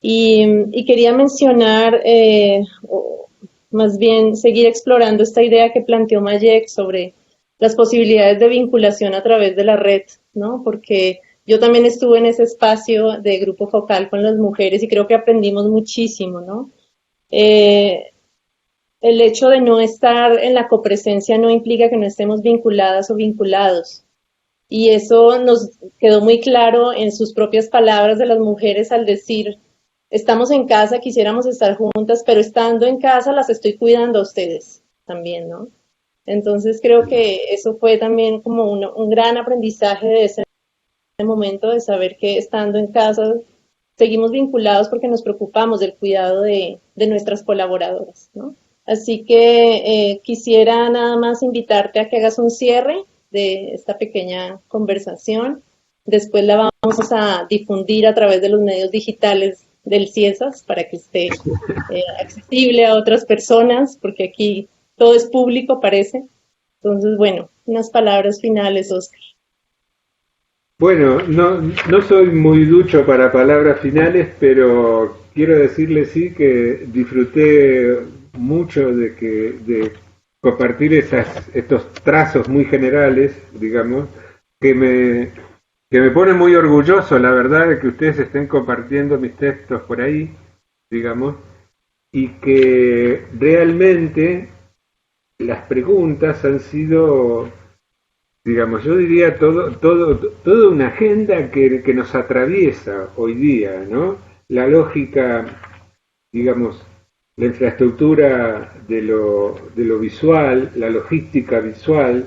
Y quería mencionar, o más bien seguir explorando esta idea que planteó Mayek sobre las posibilidades de vinculación a través de la red, ¿no? Porque yo también estuve en ese espacio de grupo focal con las mujeres y creo que aprendimos muchísimo, ¿no? El hecho de no estar en la copresencia no implica que no estemos vinculadas o vinculados. Y eso nos quedó muy claro en sus propias palabras de las mujeres al decir, estamos en casa, quisiéramos estar juntas, pero estando en casa las estoy cuidando a ustedes también, ¿no? Entonces creo que eso fue también como un gran aprendizaje de ese momento, de saber que estando en casa seguimos vinculados porque nos preocupamos del cuidado de nuestras colaboradoras, ¿no? Así que quisiera nada más invitarte a que hagas un cierre de esta pequeña conversación. Después la vamos a difundir a través de los medios digitales del CIESAS para que esté accesible a otras personas, porque aquí todo es público, parece. Entonces, bueno, unas palabras finales, Oscar. Bueno, no soy muy ducho para palabras finales, pero quiero decirle sí que disfruté mucho de compartir estos trazos muy generales, digamos, que me pone muy orgulloso, la verdad, de que ustedes estén compartiendo mis textos por ahí, digamos, y que realmente las preguntas han sido, digamos, yo diría toda una agenda que nos atraviesa hoy día, ¿no? La lógica, digamos, la infraestructura de lo visual, la logística visual,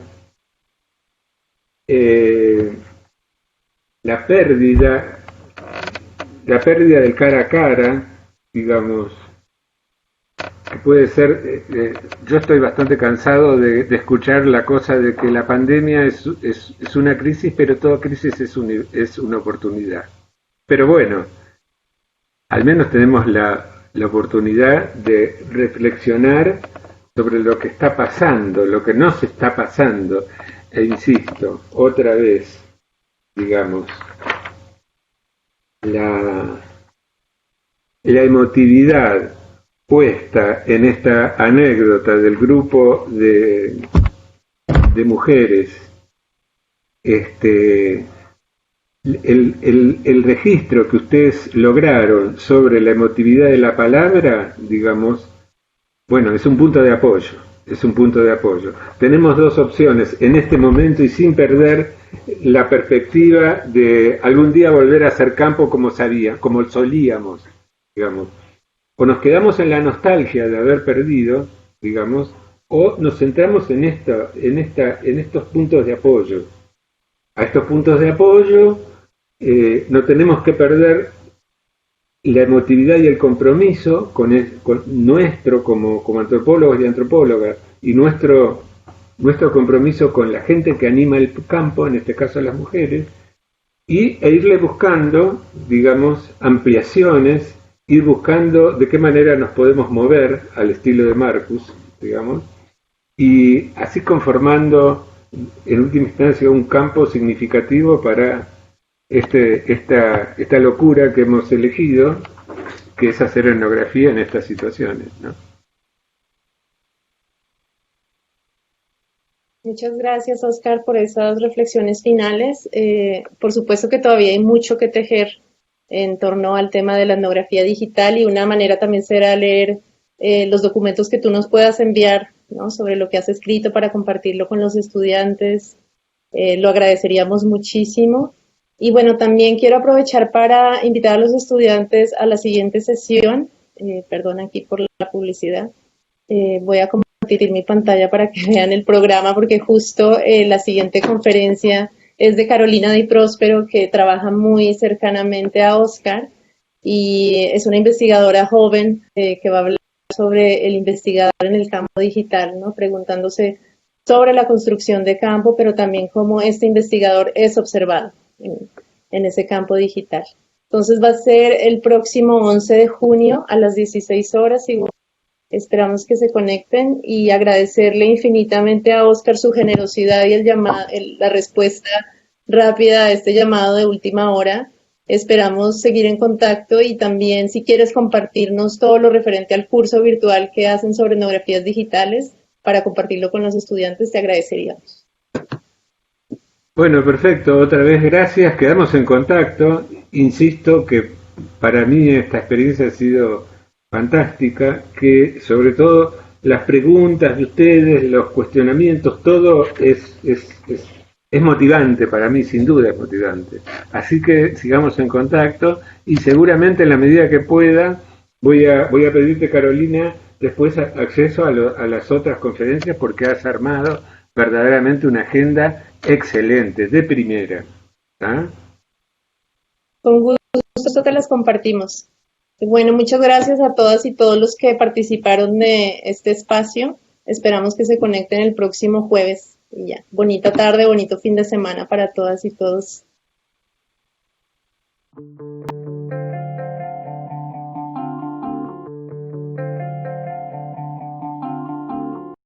la pérdida del cara a cara, digamos, que puede ser, yo estoy bastante cansado de escuchar la cosa de que la pandemia es una crisis, pero toda crisis es una oportunidad. Pero bueno, al menos tenemos la oportunidad de reflexionar sobre lo que está pasando, lo que no se está pasando, e insisto, otra vez, digamos, la emotividad puesta en esta anécdota del grupo de mujeres, el registro que ustedes lograron sobre la emotividad de la palabra, digamos, bueno, es un punto de apoyo, Tenemos dos opciones en este momento y sin perder la perspectiva de algún día volver a hacer campo como solíamos, digamos. O nos quedamos en la nostalgia de haber perdido, digamos, o nos centramos en estos puntos de apoyo. A estos puntos de apoyo no tenemos que perder la emotividad y el compromiso con nuestro como antropólogos y antropólogas, y nuestro compromiso con la gente que anima el campo, en este caso las mujeres, e irle buscando, digamos, ampliaciones, ir buscando de qué manera nos podemos mover al estilo de Marcus, digamos, y así conformando en última instancia un campo significativo para esta locura que hemos elegido, que es hacer etnografía en estas situaciones, ¿no? Muchas gracias, Oscar, por esas reflexiones finales. Por supuesto que todavía hay mucho que tejer en torno al tema de la etnografía digital, y una manera también será leer los documentos que tú nos puedas enviar, ¿no?, sobre lo que has escrito para compartirlo con los estudiantes. Lo agradeceríamos muchísimo. Y bueno, también quiero aprovechar para invitar a los estudiantes a la siguiente sesión. Perdón aquí por la publicidad. Voy a compartir mi pantalla para que vean el programa, porque justo la siguiente conferencia es de Carolina Di Próspero, que trabaja muy cercanamente a Oscar, y es una investigadora joven que va a hablar sobre el investigador en el campo digital, ¿no?, preguntándose sobre la construcción de campo, pero también cómo este investigador es observado en ese campo digital. Entonces va a ser el próximo 11 de junio a las 16 horas, y esperamos que se conecten, y agradecerle infinitamente a Oscar su generosidad y la respuesta rápida a este llamado de última hora. Esperamos seguir en contacto, y también si quieres compartirnos todo lo referente al curso virtual que hacen sobre etnografías digitales para compartirlo con los estudiantes, te agradeceríamos. Bueno, perfecto. Otra vez gracias. Quedamos en contacto. Insisto que para mí esta experiencia ha sido fantástica, que sobre todo las preguntas de ustedes, los cuestionamientos, todo es es motivante para mí, sin duda es motivante. Así que sigamos en contacto y seguramente en la medida que pueda voy a pedirte, Carolina, después acceso a las otras conferencias porque has armado verdaderamente una agenda excelente, de primera. ¿Ah? Con gusto te las compartimos. Bueno, muchas gracias a todas y todos los que participaron de este espacio. Esperamos que se conecten el próximo jueves. Y ya, bonita tarde, bonito fin de semana para todas y todos.